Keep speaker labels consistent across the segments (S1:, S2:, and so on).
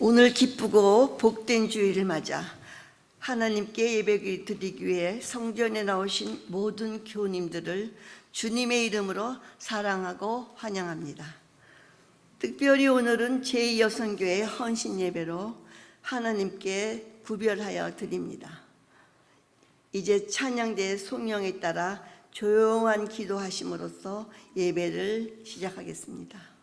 S1: 오늘 기쁘고 복된 주일을 맞아 하나님께 예배 드리기 위해 성전에 나오신 모든 교우님들을 주님의 이름으로 사랑하고 환영합니다. 특별히 오늘은 제2여성교회 헌신 예배로 하나님께 구별하여 드립니다. 이제 찬양대의 소명에 따라 조용한 기도하심으로써 예배를 시작하겠습니다.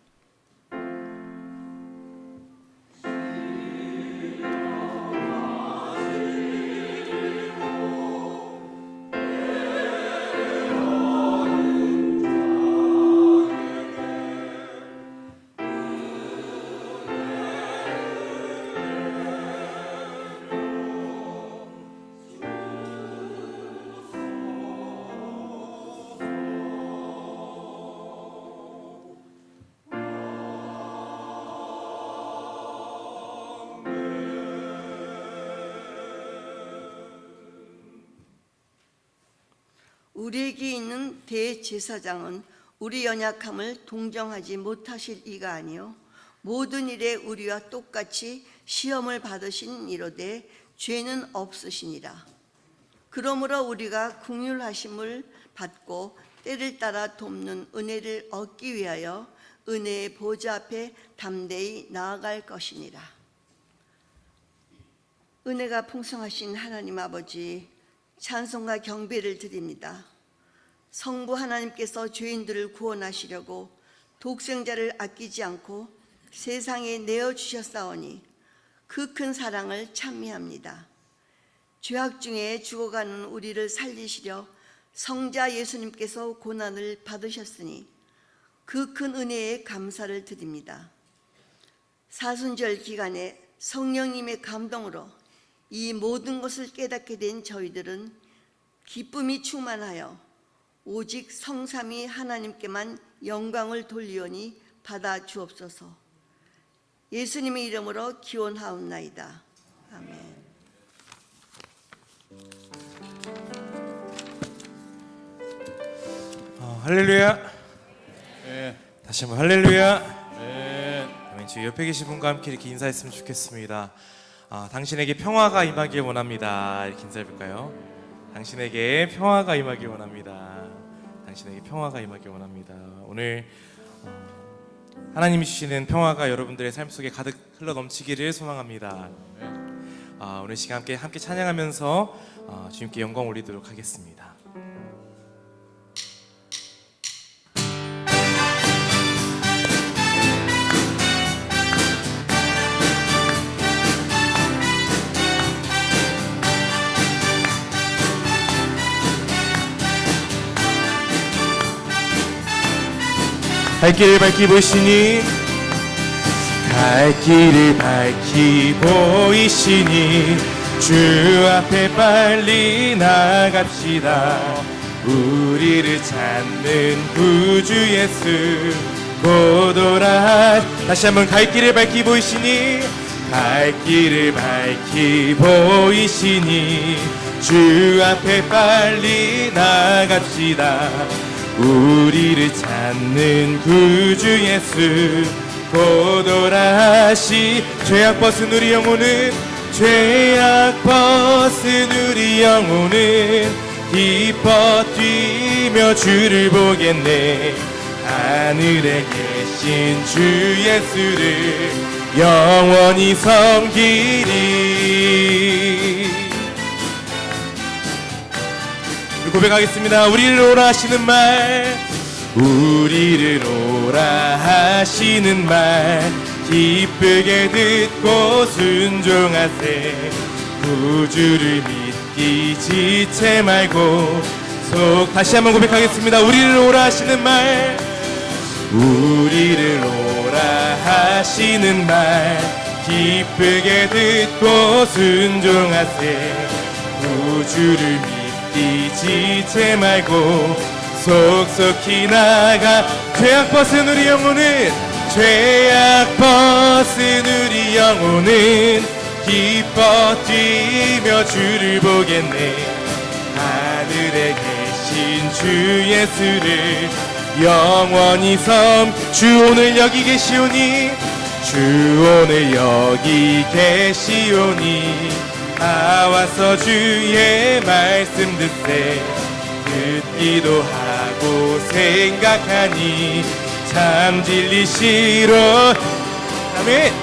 S1: 우리에게 있는 대제사장은 우리 연약함을 동정하지 못하실 이가 아니요 모든 일에 우리와 똑같이 시험을 받으신 이로되 죄는 없으시니라. 그러므로 우리가 긍휼하심을 받고 때를 따라 돕는 은혜를 얻기 위하여 은혜의 보좌 앞에 담대히 나아갈 것이니라. 은혜가 풍성하신 하나님 아버지, 찬송과 경배를 드립니다. 성부 하나님께서 죄인들을 구원하시려고 독생자를 아끼지 않고 세상에 내어주셨사오니 그 큰 사랑을 찬미합니다. 죄악 중에 죽어가는 우리를 살리시려 성자 예수님께서 고난을 받으셨으니 그 큰 은혜에 감사를 드립니다. 사순절 기간에 성령님의 감동으로 이 모든 것을 깨닫게 된 저희들은 기쁨이 충만하여 오직 성삼위 하나님께만 영광을 돌리오니 받아 주옵소서. 예수님의 이름으로 기원하옵나이다. 아멘.
S2: 할렐루야. 네. 다시 한번 할렐루야. 네. 아멘. 지금 옆에 계신 분과 함께 이렇게 인사했으면 좋겠습니다. 당신에게 평화가 임하길 원합니다. 이렇게 인사해볼까요? 당신에게 평화가 임하길 원합니다. 당신에게 평화가 임하길 원합니다. 오늘 하나님이 주시는 평화가 여러분들의 삶 속에 가득 흘러 넘치기를 소망합니다. 오늘 시간 함께 찬양하면서 주님께 영광 올리도록 하겠습니다. 갈 길을 밝히 보이시니 갈 길을 밝히 보이시니 주 앞에 빨리 나갑시다. 우리를 찾는 구주 예수 곧 오라. 다시 한번 갈 길을 밝히 보이시니 갈 길을 밝히 보이시니 주 앞에 빨리 나갑시다. 우리를 찾는 구주 예수 곧 오라시. 죄악 벗은 우리 영혼은 죄악 벗은 우리 영혼은 기뻐 뛰며 주를 보겠네. 하늘에 계신 주 예수를 영원히 섬기리. 고백하겠습니다. 우리를 오라 하시는 말, 우리를 오라 하시는 말 기쁘게 듣고 순종하세. 구주를 믿기 지체 말고 다시 한번 고백하겠습니다. 우리를 오라 하시는 말, 우리를 오라 하시는 말 기쁘게 듣고 순종하세. 구주를 지체 말고 속속히 나가. 죄악 벗은 우리 영혼은 죄악 벗은 우리 영혼은 기뻐 뛰며 주를 보겠네. 하늘에 계신 주 예수를 영원히 주 오늘 여기 계시오니 주 오늘 여기 계시오니 나와서 주의 말씀 듣세 듣기도 하고 생각하니 참 진리시로 아멘.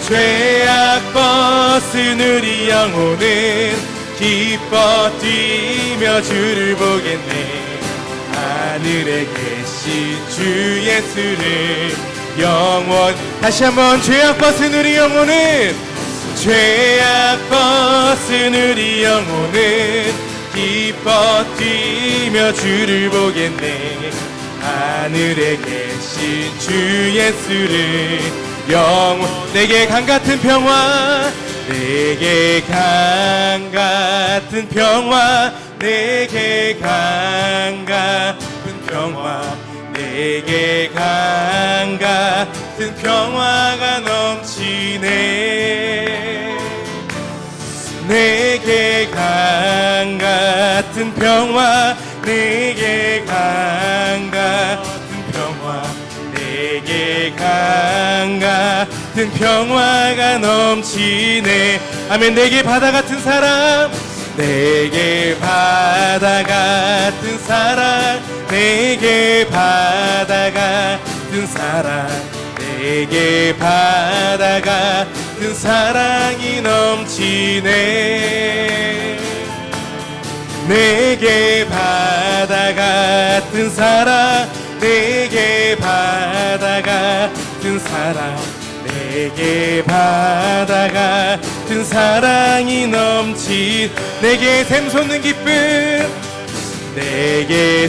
S2: 죄악 벗은 우리 영혼은 기뻐 뛰며 주를 보겠네 하늘에 계신 주 예수를 영원 다시 한번 죄악 벗은 우리 영혼은 죄악 벗은 우리 영혼은 기뻐 뛰며 주를 보겠네 하늘에 계신 주 예수를 영원 내게 강 같은 평화 내게 강 같은 평화 내게 강 같은 평화 내게 강 같은 평화가 넘치네 내게 강 같은 평화 내게 강 같은 평화 내게 강 같은 평화가 넘치네 아멘. 내게 바다 같은 사랑 내게 바다 같은 사랑 내게 바다 같은 사랑 내게 바다 같은 사랑이 넘치네 내게 바다 같은 사랑 내게 바다 같은 사랑 내게 바다 같은 사랑이 넘치 내게 샘솟는 기쁨 내게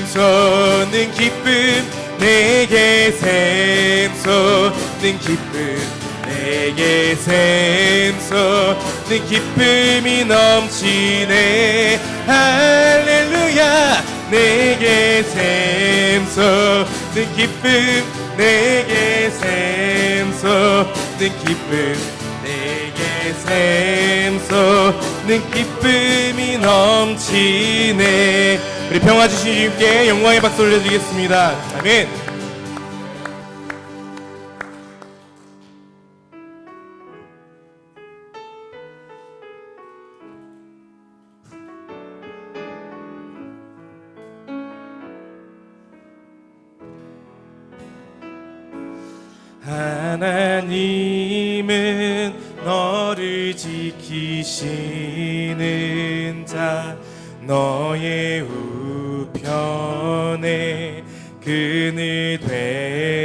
S2: 샘솟는 기쁨 내게 샘솟는 기쁨 내게 샘솟는 기쁨이 넘치네 할렐루야 내게 샘솟는 기쁨 내게 샘솟는 기쁨 내게 샘솟는 기쁨이 넘치네 우리 평화 주신 주님께 영광의 박수 올려드리겠습니다 아멘. 하나님은 너를 지키시는 자 너의 우편에 그늘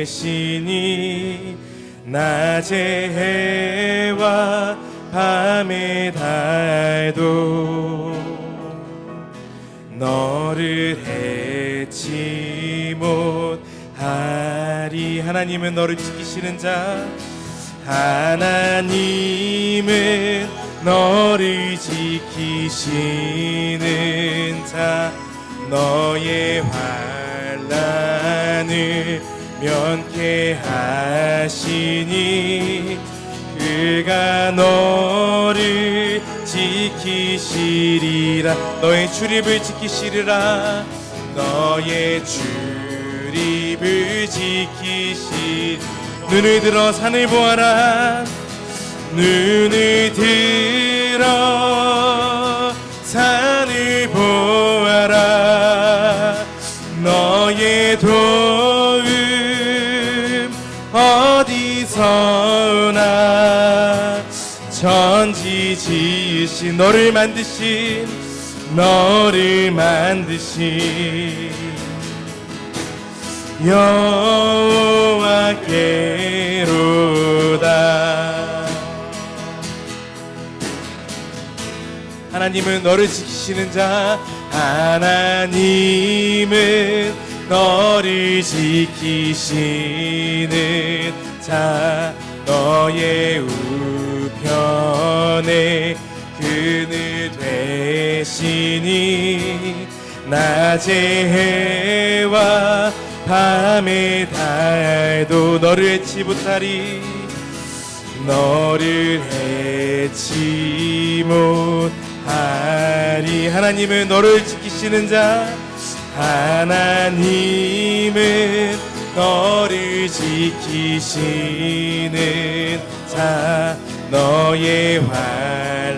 S2: 되시니 낮의 해와 밤의 달도 너를 해치 못하리 하나님은 너를 지키시는 자 하나님은 너를 지키시는 자 너의 환난을 면케 하시니 그가 너를 지키시리라 너의 출입을 지키시리라 너의 출입을 지키시 눈을 들어 산을 보아라 눈을 들어 산을 보아라 너의 도움 어디서나 천지 지으신 너를 만드신 여호와께로다 하나님은 너를 지키시는 자 하나님은 너를 지키시는 자 너의 우편에 그늘 되시니 낮의 해와 밤의 달도 너를 해치 못하리 너를 해치 못하리 하나님은 너를 지키시는 자 하나님은 너를 지키시는 자 너의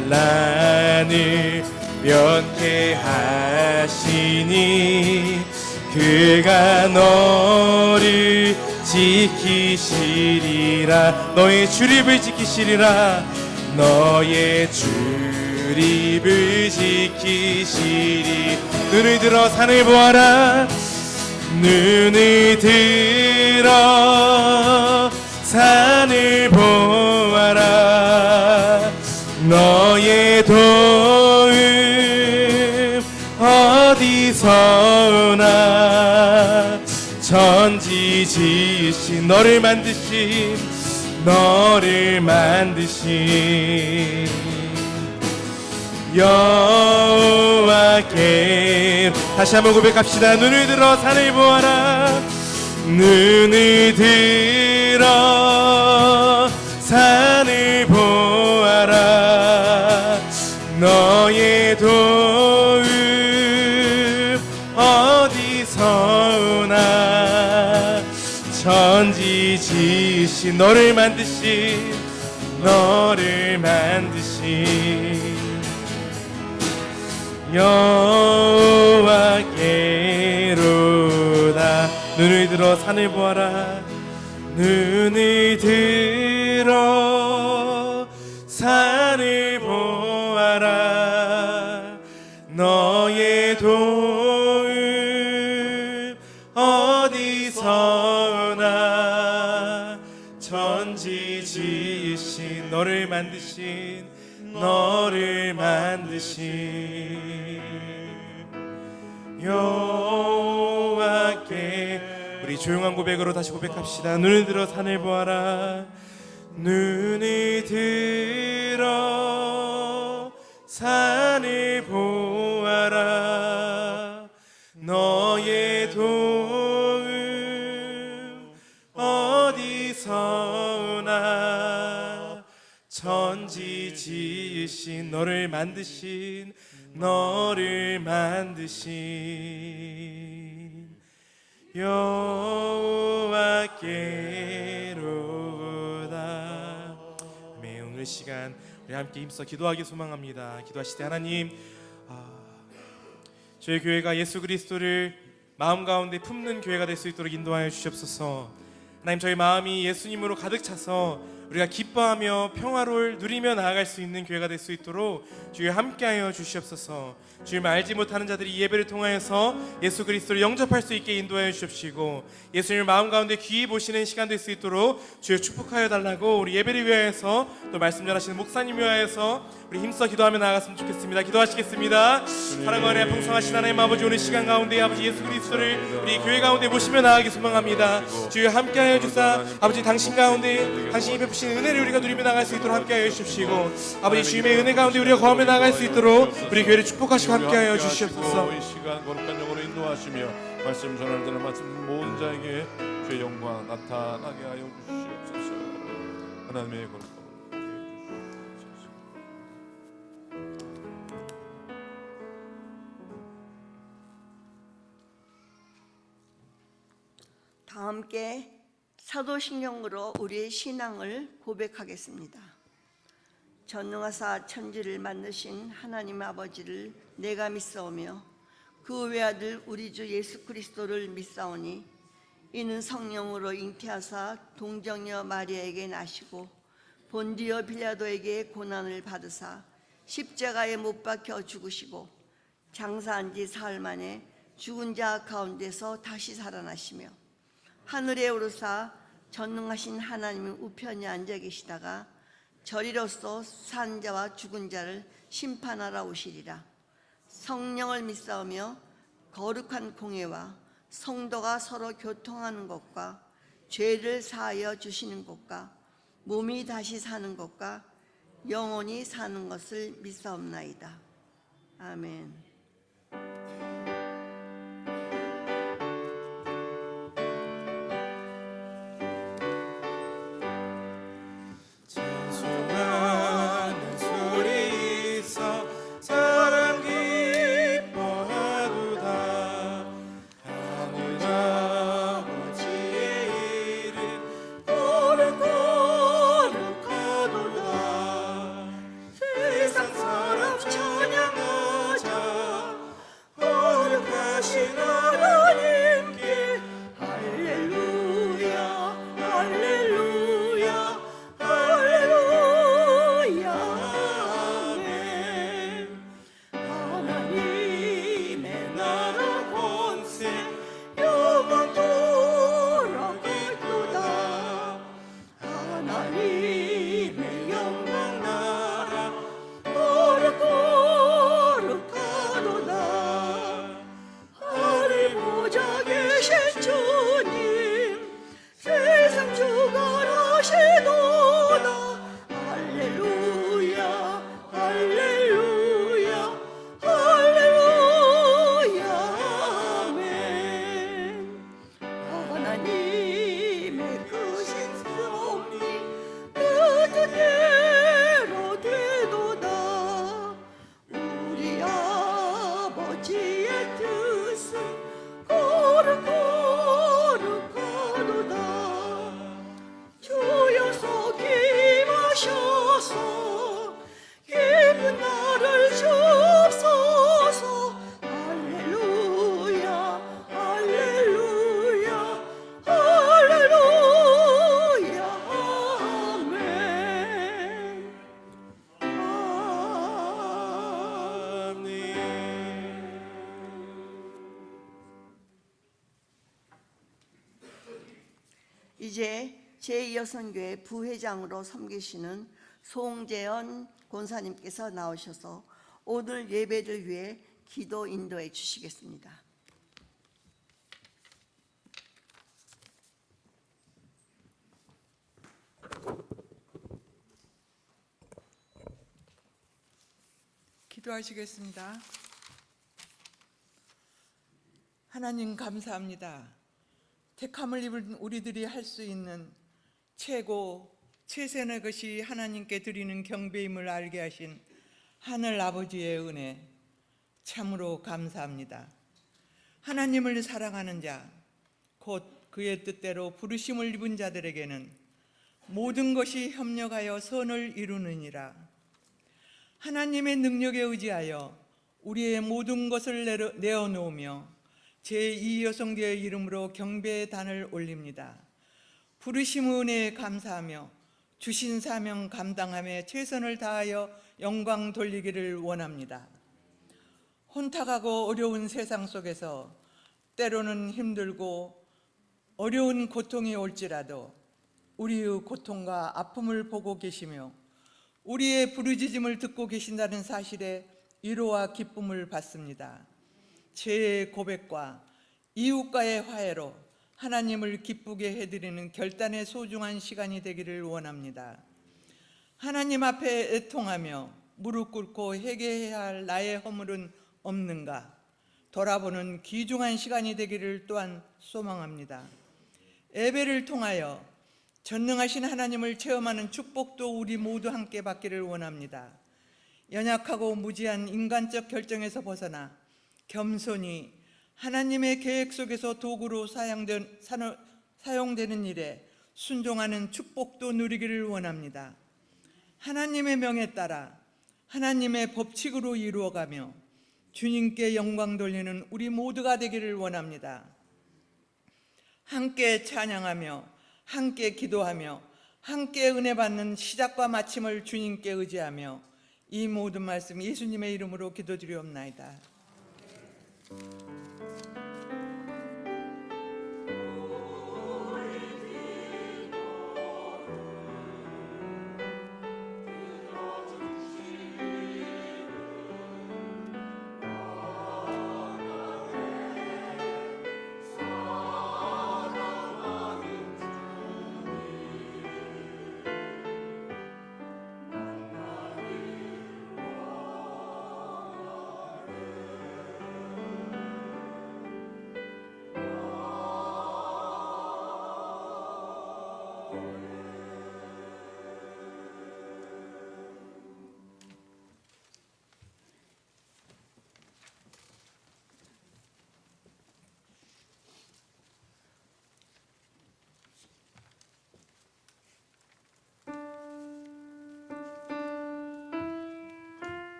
S2: 환난을 면케 하시니 그가 너를 지키시리라. 너의 출입을 지키시리라. 너의 출입을 지키시리. 눈을 들어 산을 보아라. 눈을 들어 산을 보아라. 너의 도움 어디서나 천지 지으신 너를 만드신 여호와께. 다시 한번 고백합시다. 눈을 들어 산을 보아라. 눈을 들어 산을 보아라. 너의 도움 어디서나 천지 지으신 너를 만드신 여호와께로다. 눈을 들어 산을 보아라. 눈을 들어 산을 보아라. 너의 도움 어디서나 천지 지으신 너를 만드신 여호와께. 우리 조용한 고백으로 다시 고백합시다. 눈을 들어 산을 보아라. 눈을 들어 산을 보아라. 너의 도움 어디서나 천지 지으신 너를 만드신 여호와께로다. 아멘. 오늘 시간 우리 함께 힘써 기도하기 소망합니다. 기도하실 때 하나님, 저희 교회가 예수 그리스도를 마음 가운데 품는 교회가 될 수 있도록 인도하여 주시옵소서. 하나님, 저희 마음이 예수님으로 가득 차서 우리가 기뻐하며 평화를 누리며 나아갈 수 있는 교회가 될 수 있도록 주여 함께하여 주시옵소서. 주님을 알지 못하는 자들이 이 예배를 통하여서 예수 그리스도를 영접할 수 있게 인도하여 주옵시고, 예수님을 마음 가운데 귀히 보시는 시간 될 수 있도록 주여 축복하여 달라고 우리 예배를 위하여서 또 말씀 전하시는 목사님 위하여서 우리 힘써 기도하며 나아갔으면 좋겠습니다. 기도하시겠습니다. 사랑하는 풍성하신 하나님 아버지, 오늘 시간 가운데 아버지 예수 그리스도를 우리 교회 가운데 모시며 나아가기 소망합니다. 주여 함께하여 주사 아버지 당신 가운데 당신이 베푸신 은혜를 우리가 누리며 나갈 수 있도록 함께하여 주십시고, 아버지 주님의 은혜 가운데 우리가 거하며 나갈 수 있도록 우리 교회를 축복하시고 함께하여 주시옵소서.
S3: 이 시간 거룩한 영으로 인도하시며 말씀 전할 때는 말씀 모든 자에게 주의 영광 나타나게 하여 주시옵소서. 하나님의 거룩한
S1: 다 함께 사도신경으로 우리의 신앙을 고백하겠습니다. 전능하사 천지를 만드신 하나님 아버지를 내가 믿사오며 그 외아들 우리 주 예수 그리스도를 믿사오니 이는 성령으로 잉태하사 동정녀 마리아에게 나시고 본디오 빌라도에게 고난을 받으사 십자가에 못 박혀 죽으시고 장사한 지 사흘 만에 죽은 자 가운데서 다시 살아나시며 하늘에 오르사 전능하신 하나님의 우편에 앉아 계시다가 저리로서 산 자와 죽은 자를 심판하러 오시리라. 성령을 믿사오며 거룩한 공회와 성도가 서로 교통하는 것과 죄를 사하여 주시는 것과 몸이 다시 사는 것과 영원히 사는 것을 믿사옵나이다. 아멘.
S2: 기뻐하도다. 하늘 아버지의
S1: 찬양하자. 거룩하신 하나님께 할렐루야 할렐루야 할렐루야 아멘. 하나님의 나라 권세 영원토록 하나님의 영광 나라 거룩거룩하도다. 하늘 보좌 계신 주님 세상 주관하시도다. 할렐루야 할렐루야 할렐루야 아멘. 하나님의 크신 섭리 그 뜻대로 되도다. 우리 아버지의 뜻은 거룩거룩하도다. 주여서 임하셔서 깊은 나를 주옵소서. 할렐루야 할렐루야 할렐루야 아멘. 이제 제2여선교회 부회장으로 섬기시는 송재현 권사님께서 나오셔서 오늘 예배를 위해 기도 인도해 주시겠습니다.
S4: 기도하시겠습니다. 하나님 감사합니다. 택함을 입은 우리들이 할 수 있는 최선의 것이 하나님께 드리는 경배임을 알게 하신 하늘 아버지의 은혜 참으로 감사합니다. 하나님을 사랑하는 자, 곧 그의 뜻대로 부르심을 입은 자들에게는 모든 것이 협력하여 선을 이루느니라. 하나님의 능력에 의지하여 우리의 모든 것을 내어놓으며 제2여성교의 이름으로 경배의 단을 올립니다. 부르심 은혜에 감사하며 주신 사명 감당함에 최선을 다하여 영광 돌리기를 원합니다. 혼탁하고 어려운 세상 속에서 때로는 힘들고 어려운 고통이 올지라도 우리의 고통과 아픔을 보고 계시며 우리의 부르짖음을 듣고 계신다는 사실에 위로와 기쁨을 받습니다. 죄의 고백과 이웃과의 화해로 하나님을 기쁘게 해드리는 결단의 소중한 시간이 되기를 원합니다. 하나님 앞에 애통하며 무릎 꿇고 회개해야 할 나의 허물은 없는가 돌아보는 귀중한 시간이 되기를 또한 소망합니다. 예배를 통하여 전능하신 하나님을 체험하는 축복도 우리 모두 함께 받기를 원합니다. 연약하고 무지한 인간적 결정에서 벗어나 겸손히 하나님의 계획 속에서 도구로 사용되는 일에 순종하는 축복도 누리기를 원합니다. 하나님의 명에 따라 하나님의 법칙으로 이루어가며 주님께 영광 돌리는 우리 모두가 되기를 원합니다. 함께 찬양하며 함께 기도하며 함께 은혜 받는 시작과 마침을 주님께 의지하며 이 모든 말씀 예수님의 이름으로 기도드리옵나이다.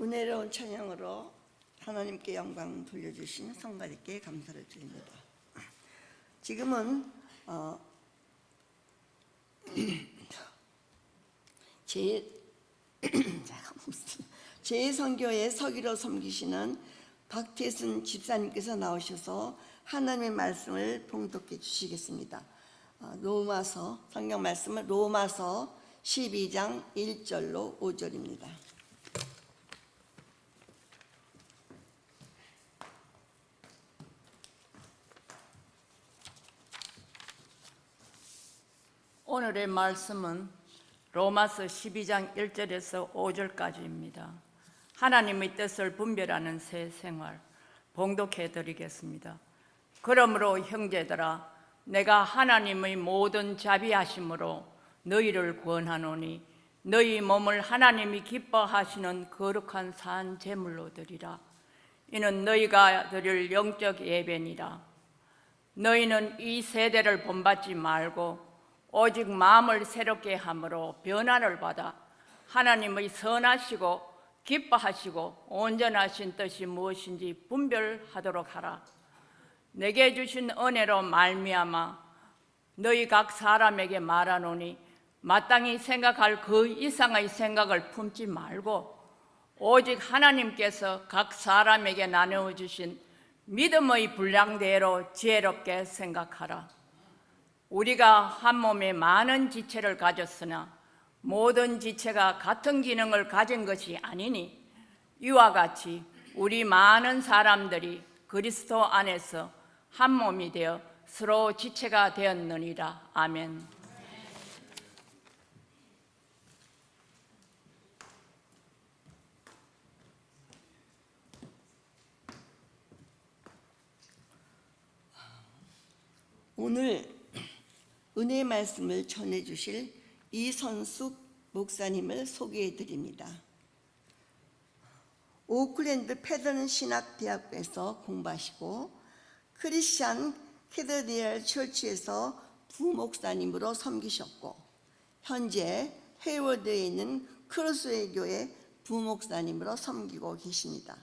S1: 은혜로운 찬양으로 하나님께 영광 돌려주신 성가님께 감사를 드립니다. 지금은 제 선교의 서기로 섬기시는 박태순 집사님께서 나오셔서 하나님의 말씀을 봉독해 주시겠습니다. 로마서 성경 말씀은 로마서 12장 1절로 5절입니다.
S5: 오늘의 말씀은 로마서 12장 1절에서 5절까지입니다. 하나님의 뜻을 분별하는 새 생활 봉독해 드리겠습니다. 그러므로 형제들아, 내가 하나님의 모든 자비하심으로 너희를 구원하노니 너희 몸을 하나님이 기뻐하시는 거룩한 산 제물로 드리라. 이는 너희가 드릴 영적 예배니라. 너희는 이 세대를 본받지 말고 오직 마음을 새롭게 함으로 변화를 받아 하나님의 선하시고 기뻐하시고 온전하신 뜻이 무엇인지 분별하도록 하라. 내게 주신 은혜로 말미암아 너희 각 사람에게 말하노니 마땅히 생각할 그 이상의 생각을 품지 말고 오직 하나님께서 각 사람에게 나누어 주신 믿음의 분량대로 지혜롭게 생각하라. 우리가 한 몸에 많은 지체를 가졌으나 모든 지체가 같은 기능을 가진 것이 아니니 이와 같이 우리 많은 사람들이 그리스도 안에서 한 몸이 되어 서로 지체가 되었느니라. 아멘.
S1: 오늘 은혜의 말씀을 전해주실 이선숙 목사님을 소개해 드립니다. 오클랜드 패던 신학대학교에서 공부하시고 크리스찬 캐더디얼 처치에서 부목사님으로 섬기셨고 현재 헤이워드에 있는 크로스웨이 교회 부목사님으로 섬기고 계십니다.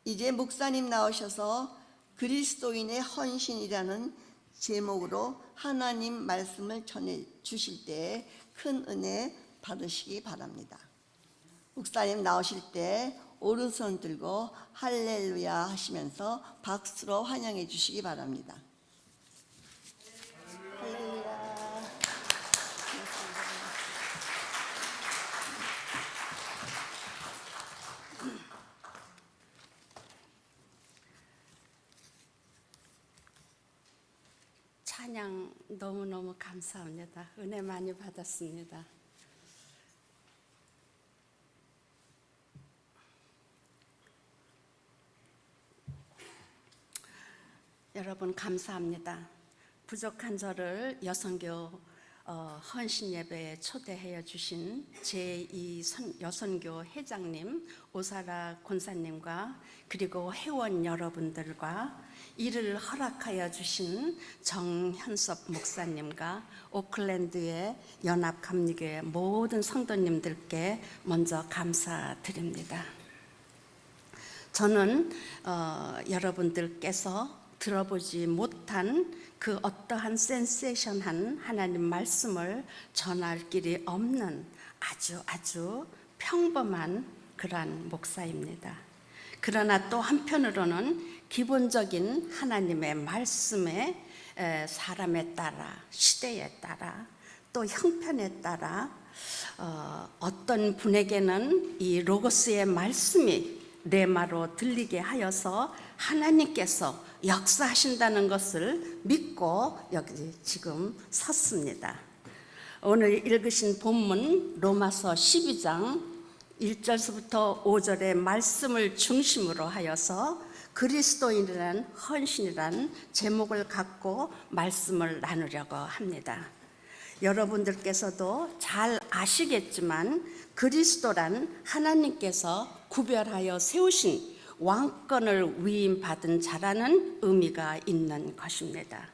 S1: 이제 목사님 나오셔서 그리스도인의 헌신이라는 제목으로 하나님 말씀을 전해 주실 때 큰 은혜 받으시기 바랍니다. 목사님 나오실 때 오른손 들고 할렐루야 하시면서 박수로 환영해 주시기 바랍니다. 할렐루야.
S6: 찬양 너무너무 감사합니다. 은혜 많이 받았습니다. 여러분 감사합니다. 부족한 저를 여선교 헌신 예배에 초대하여 주신 제2 여선교 회장님 오사라 권사님과 그리고 회원 여러분들과 이를 허락하여 주신 정현섭 목사님과 오클랜드의 연합감리교회 모든 성도님들께 먼저 감사드립니다. 저는 여러분들께서 들어보지 못한 그 어떠한 센세이션한 하나님 말씀을 전할 길이 없는 아주 평범한 그러한 목사입니다. 그러나 또 한편으로는 기본적인 하나님의 말씀에 사람에 따라 시대에 따라 또 형편에 따라 어떤 분에게는 이 로고스의 말씀이 레마로 들리게 하여서 하나님께서 역사하신다는 것을 믿고 여기 지금 섰습니다. 오늘 읽으신 본문 로마서 12장 1절부터 5절의 말씀을 중심으로 하여서 그리스도인이라는 헌신이라는 제목을 갖고 말씀을 나누려고 합니다. 여러분들께서도 잘 아시겠지만 그리스도란 하나님께서 구별하여 세우신 왕권을 위임받은 자라는 의미가 있는 것입니다.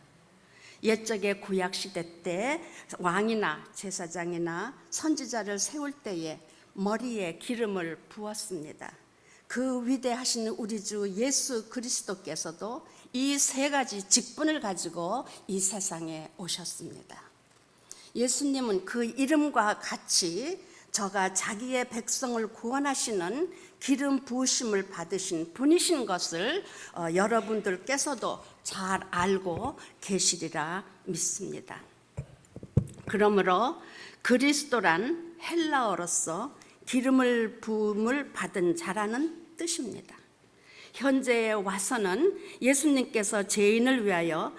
S6: 옛적의 구약시대 때 왕이나 제사장이나 선지자를 세울 때에 머리에 기름을 부었습니다. 그 위대하신 우리 주 예수 그리스도께서도 이 세 가지 직분을 가지고 이 세상에 오셨습니다. 예수님은 그 이름과 같이 저가 자기의 백성을 구원하시는 기름 부으심을 받으신 분이신 것을 여러분들께서도 잘 알고 계시리라 믿습니다. 그러므로 그리스도란 헬라어로서 기름을 부음을 받은 자라는 뜻입니다. 현재에 와서는 예수님께서 죄인을 위하여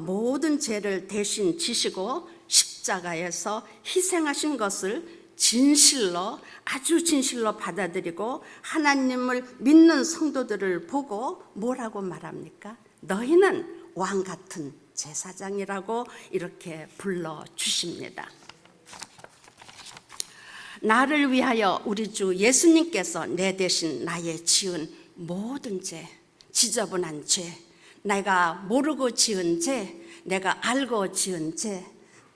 S6: 모든 죄를 대신 지시고 십자가에서 희생하신 것을 진실로, 아주 진실로 받아들이고 하나님을 믿는 성도들을 보고 뭐라고 말합니까? 너희는 왕 같은 제사장이라고 이렇게 불러주십니다. 나를 위하여 우리 주 예수님께서 내 대신 나의 지은 모든 죄, 지저분한 죄, 내가 모르고 지은 죄, 내가 알고 지은 죄,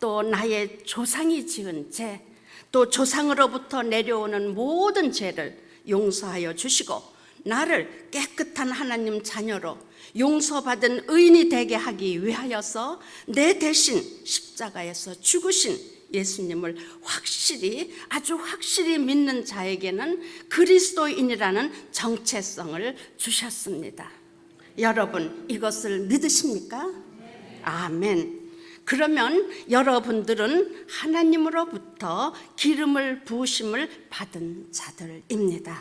S6: 또 나의 조상이 지은 죄, 또 조상으로부터 내려오는 모든 죄를 용서하여 주시고 나를 깨끗한 하나님 자녀로 용서받은 의인이 되게 하기 위하여서 내 대신 십자가에서 죽으신 예수님을 확실히, 아주 확실히 믿는 자에게는 그리스도인이라는 정체성을 주셨습니다. 여러분, 이것을 믿으십니까? 아멘. 그러면 여러분들은 하나님으로부터 기름을 부으심을 받은 자들입니다.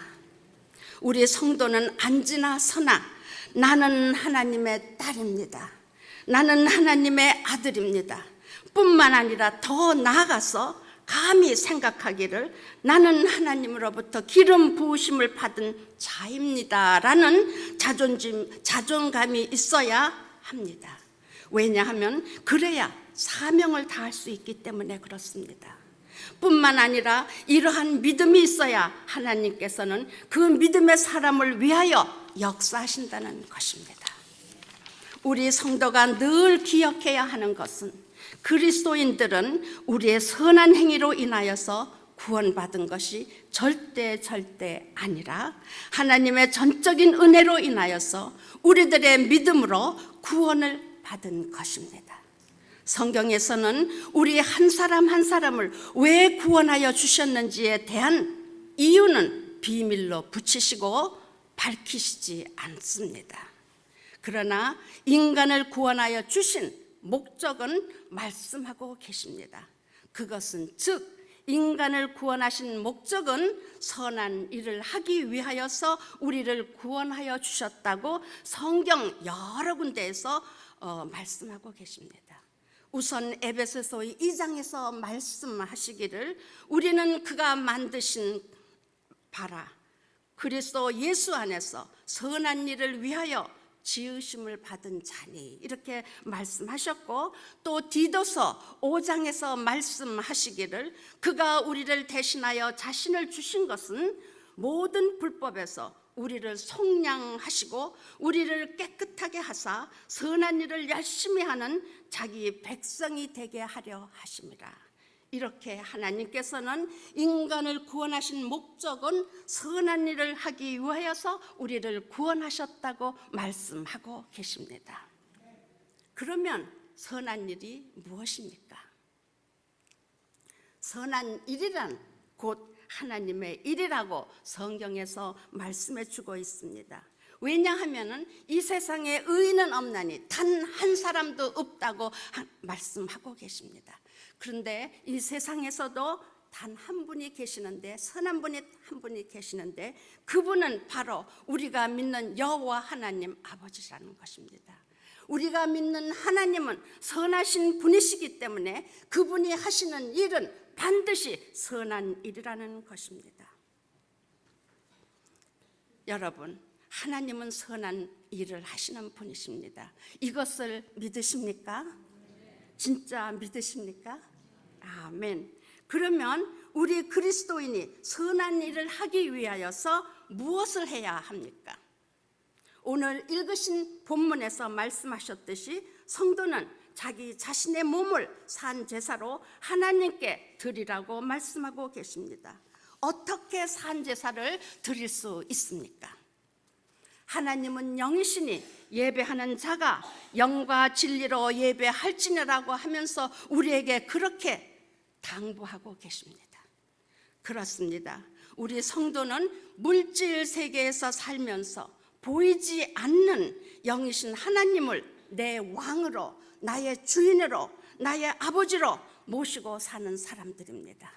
S6: 우리 성도는 안지나 서나 나는 하나님의 딸입니다. 나는 하나님의 아들입니다. 뿐만 아니라 더 나아가서 감히 생각하기를 나는 하나님으로부터 기름 부으심을 받은 자입니다라는 자존감이 있어야 합니다. 왜냐하면 그래야 사명을 다할 수 있기 때문에 그렇습니다. 뿐만 아니라 이러한 믿음이 있어야 하나님께서는 그 믿음의 사람을 위하여 역사하신다는 것입니다. 우리 성도가 늘 기억해야 하는 것은 그리스도인들은 우리의 선한 행위로 인하여서 구원받은 것이 절대 아니라 하나님의 전적인 은혜로 인하여서 우리들의 믿음으로 구원을 받은 것입니다. 성경에서는 우리 한 사람 한 사람을 왜 구원하여 주셨는지에 대한 이유는 비밀로 붙이시고 밝히시지 않습니다. 그러나 인간을 구원하여 주신 목적은 말씀하고 계십니다. 그것은 즉 인간을 구원하신 목적은 선한 일을 하기 위하여서 우리를 구원하여 주셨다고 성경 여러 군데에서 말씀하고 계십니다. 우선 에베소서 2장에서 말씀하시기를 우리는 그가 만드신 바라 그리스도 예수 안에서 선한 일을 위하여 지으심을 받은 자니 이렇게 말씀하셨고, 또 디도서 5장에서 말씀하시기를 그가 우리를 대신하여 자신을 주신 것은 모든 불법에서 우리를 속량하시고 우리를 깨끗하게 하사 선한 일을 열심히 하는 자기 백성이 되게 하려 하심이라. 이렇게 하나님께서는 인간을 구원하신 목적은 선한 일을 하기 위하여서 우리를 구원하셨다고 말씀하고 계십니다. 그러면 선한 일이 무엇입니까? 선한 일이란 곧 하나님의 일이라고 성경에서 말씀해 주고 있습니다. 왜냐하면 이 세상에 의인은 없나니 단 한 사람도 없다고 말씀하고 계십니다. 그런데 이 세상에서도 단 한 분이 계시는데, 선한 분이 한 분이 계시는데 그분은 바로 우리가 믿는 여호와 하나님 아버지라는 것입니다. 우리가 믿는 하나님은 선하신 분이시기 때문에 그분이 하시는 일은 반드시 선한 일이라는 것입니다. 여러분, 하나님은 선한 일을 하시는 분이십니다. 이것을 믿으십니까? 진짜 믿으십니까? 아멘. 그러면 우리 그리스도인이 선한 일을 하기 위하여서 무엇을 해야 합니까? 오늘 읽으신 본문에서 말씀하셨듯이 성도는 자기 자신의 몸을 산 제사로 하나님께 드리라고 말씀하고 계십니다. 어떻게 산제사를 드릴 수 있습니까? 하나님은 영이시니 예배하는 자가 영과 진리로 예배할지니라고 하면서 우리에게 그렇게 당부하고 계십니다. 그렇습니다. 우리 성도는 물질 세계에서 살면서 보이지 않는 영이신 하나님을 내 왕으로, 나의 주인으로, 나의 아버지로 모시고 사는 사람들입니다.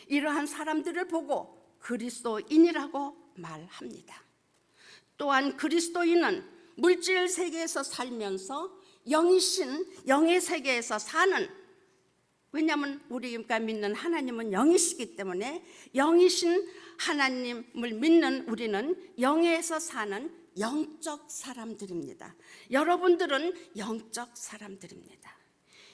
S6: 이러한 사람들을 보고 그리스도인이라고 말합니다. 또한 그리스도인은 물질 세계에서 살면서 영이신 영의 세계에서 사는, 왜냐하면 우리가 믿는 하나님은 영이시기 때문에 영이신 하나님을 믿는 우리는 영에서 사는 영적 사람들입니다. 여러분들은 영적 사람들입니다.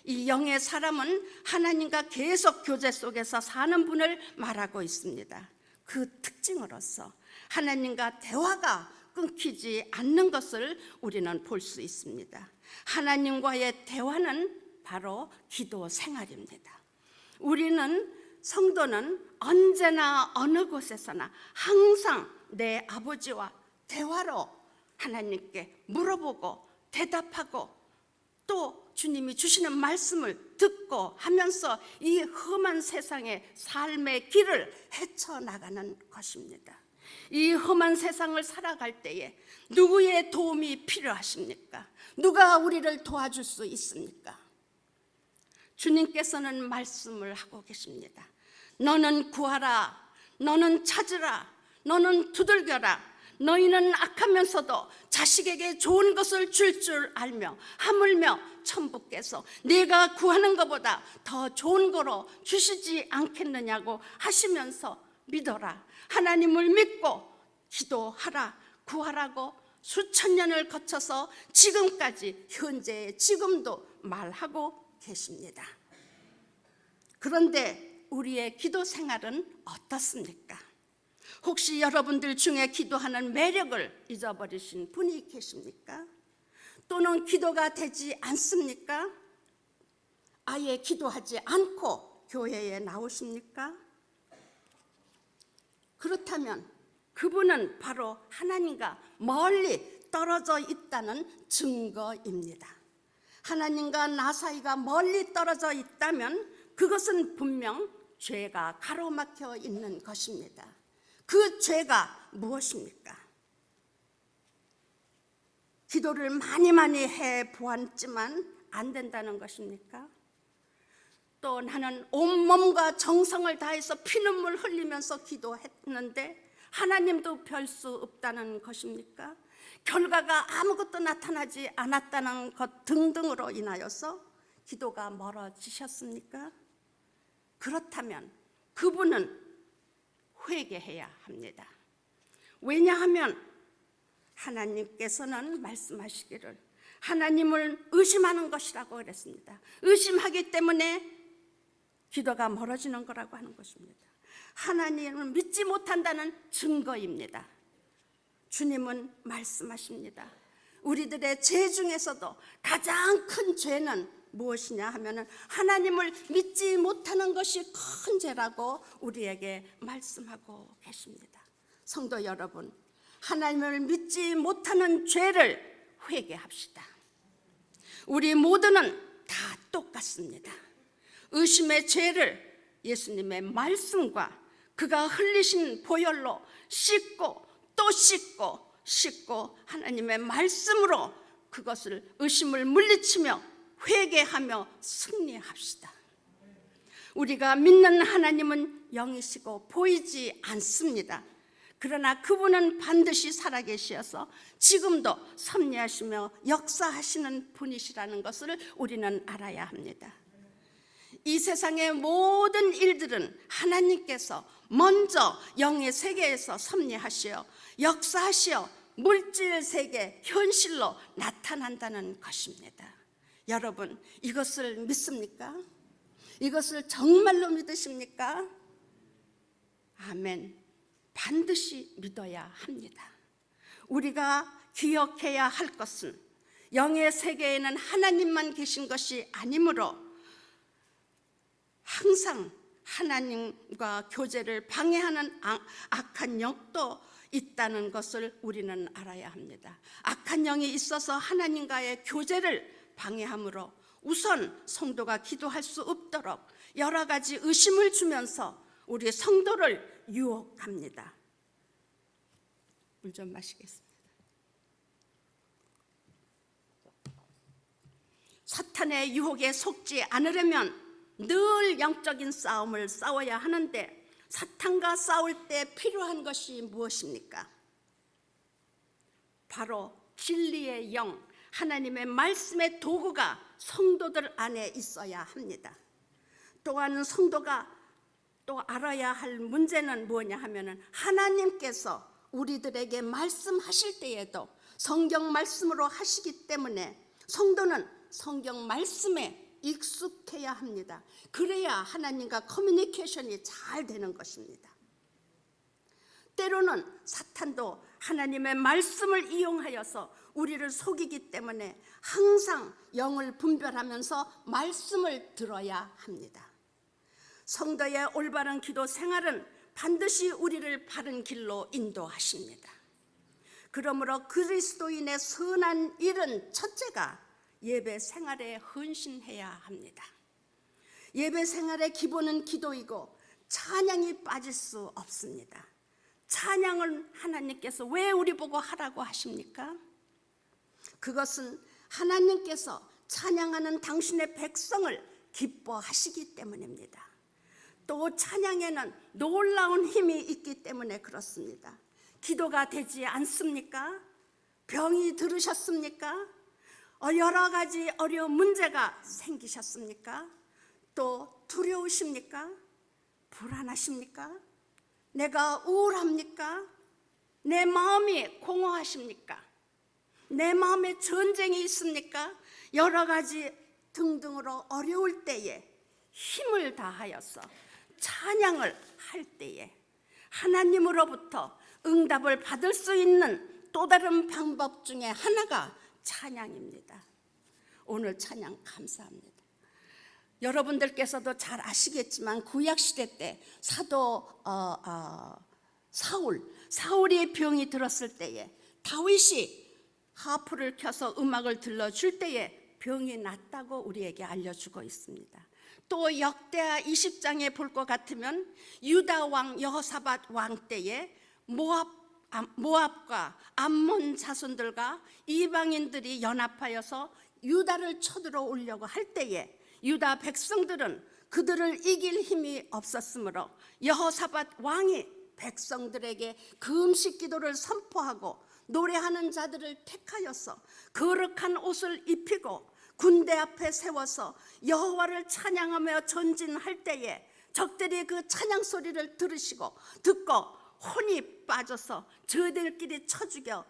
S6: 이 영의 사람은 하나님과 계속 교제 속에서 사는 분을 말하고 있습니다. 그 특징으로서 하나님과 대화가 끊기지 않는 것을 우리는 볼 수 있습니다. 하나님과의 대화는 바로 기도 생활입니다. 우리는 성도는 언제나 어느 곳에서나 항상 내 아버지와 대화로 하나님께 물어보고 대답하고 또 주님이 주시는 말씀을 듣고 하면서 이 험한 세상의 삶의 길을 헤쳐나가는 것입니다. 이 험한 세상을 살아갈 때에 누구의 도움이 필요하십니까? 누가 우리를 도와줄 수 있습니까? 주님께서는 말씀을 하고 계십니다. 너는 구하라, 너는 찾으라, 너는 두들겨라. 너희는 악하면서도 자식에게 좋은 것을 줄 알며 하물며 천부께서 네가 구하는 것보다 더 좋은 거로 주시지 않겠느냐고 하시면서 믿어라, 하나님을 믿고 기도하라, 구하라고 수천 년을 거쳐서 지금까지 현재 지금도 말하고 계십니다. 그런데 우리의 기도 생활은 어떻습니까? 혹시 여러분들 중에 기도하는 매력을 잊어버리신 분이 계십니까? 또는 기도가 되지 않습니까? 아예 기도하지 않고 교회에 나오십니까? 그렇다면 그분은 바로 하나님과 멀리 떨어져 있다는 증거입니다. 하나님과 나 사이가 멀리 떨어져 있다면 그것은 분명 죄가 가로막혀 있는 것입니다. 그 죄가 무엇입니까? 기도를 많이 해 보았지만 안 된다는 것입니까? 또 나는 온몸과 정성을 다해서 피눈물 흘리면서 기도했는데 하나님도 별 수 없다는 것입니까? 결과가 아무것도 나타나지 않았다는 것 등등으로 인하여서 기도가 멀어지셨습니까? 그렇다면 그분은 회개해야 합니다. 왜냐하면 하나님께서는 말씀하시기를 하나님을 의심하는 것이라고 그랬습니다. 의심하기 때문에 기도가 멀어지는 거라고 하는 것입니다. 하나님을 믿지 못한다는 증거입니다. 주님은 말씀하십니다. 우리들의 죄 중에서도 가장 큰 죄는 무엇이냐 하면은 하나님을 믿지 못하는 것이 큰 죄라고 우리에게 말씀하고 계십니다. 성도 여러분, 하나님을 믿지 못하는 죄를 회개합시다. 우리 모두는 다 똑같습니다. 의심의 죄를 예수님의 말씀과 그가 흘리신 보혈로 씻고 또 씻고 하나님의 말씀으로 그것을 의심을 물리치며 회개하며 승리합시다. 우리가 믿는 하나님은 영이시고 보이지 않습니다. 그러나 그분은 반드시 살아계셔서 지금도 섭리하시며 역사하시는 분이시라는 것을 우리는 알아야 합니다. 이 세상의 모든 일들은 하나님께서 먼저 영의 세계에서 섭리하시어 역사하시어 물질 세계 현실로 나타난다는 것입니다. 여러분, 이것을 믿습니까? 이것을 정말로 믿으십니까? 아멘. 반드시 믿어야 합니다. 우리가 기억해야 할 것은 영의 세계에는 하나님만 계신 것이 아니므로 항상 하나님과 교제를 방해하는 악한 영도 있다는 것을 우리는 알아야 합니다. 악한 영이 있어서 하나님과의 교제를 방해하므로 우선 성도가 기도할 수 없도록 여러 가지 의심을 주면서 우리 성도를 유혹합니다. 물 좀 마시겠습니다. 사탄의 유혹에 속지 않으려면 늘 영적인 싸움을 싸워야 하는데 사탄과 싸울 때 필요한 것이 무엇입니까? 바로 진리의 영, 하나님의 말씀의 도구가 성도들 안에 있어야 합니다. 또한 성도가 또 알아야 할 문제는 뭐냐 하면은 하나님께서 우리들에게 말씀하실 때에도 성경 말씀으로 하시기 때문에 성도는 성경 말씀에 익숙해야 합니다. 그래야 하나님과 커뮤니케이션이 잘 되는 것입니다. 때로는 사탄도 하나님의 말씀을 이용하여서 우리를 속이기 때문에 항상 영을 분별하면서 말씀을 들어야 합니다. 성도의 올바른 기도 생활은 반드시 우리를 바른 길로 인도하십니다. 그러므로 그리스도인의 선한 일은 첫째가 예배 생활에 헌신해야 합니다. 예배 생활의 기본은 기도이고 찬양이 빠질 수 없습니다. 찬양을 하나님께서 왜 우리 보고 하라고 하십니까? 그것은 하나님께서 찬양하는 당신의 백성을 기뻐하시기 때문입니다. 또 찬양에는 놀라운 힘이 있기 때문에 그렇습니다. 기도가 되지 않습니까? 병이 들으셨습니까? 여러 가지 어려운 문제가 생기셨습니까? 또 두려우십니까? 불안하십니까? 내가 우울합니까? 내 마음이 공허하십니까? 내 마음에 전쟁이 있습니까? 여러 가지 등등으로 어려울 때에 힘을 다하여서 찬양을 할 때에 하나님으로부터 응답을 받을 수 있는 또 다른 방법 중에 하나가 찬양입니다. 오늘 찬양 감사합니다. 여러분들께서도 잘 아시겠지만 구약시대 때 사도 사울이 병이 들었을 때에 다윗이 하프를 켜서 음악을 들려줄 때에 병이 낫다고 우리에게 알려주고 있습니다. 또 역대하 20장에 볼 것 같으면 유다 왕 여호사밧 왕 때에 모압과 암몬 자손들과 이방인들이 연합하여서 유다를 쳐들어오려고 할 때에 유다 백성들은 그들을 이길 힘이 없었으므로 여호사밧 왕이 백성들에게 금식 기도를 선포하고 노래하는 자들을 택하여서 거룩한 옷을 입히고 군대 앞에 세워서 여호와를 찬양하며 전진할 때에 적들이 그 찬양 소리를 듣고 혼이 빠져서 저들끼리 쳐 죽여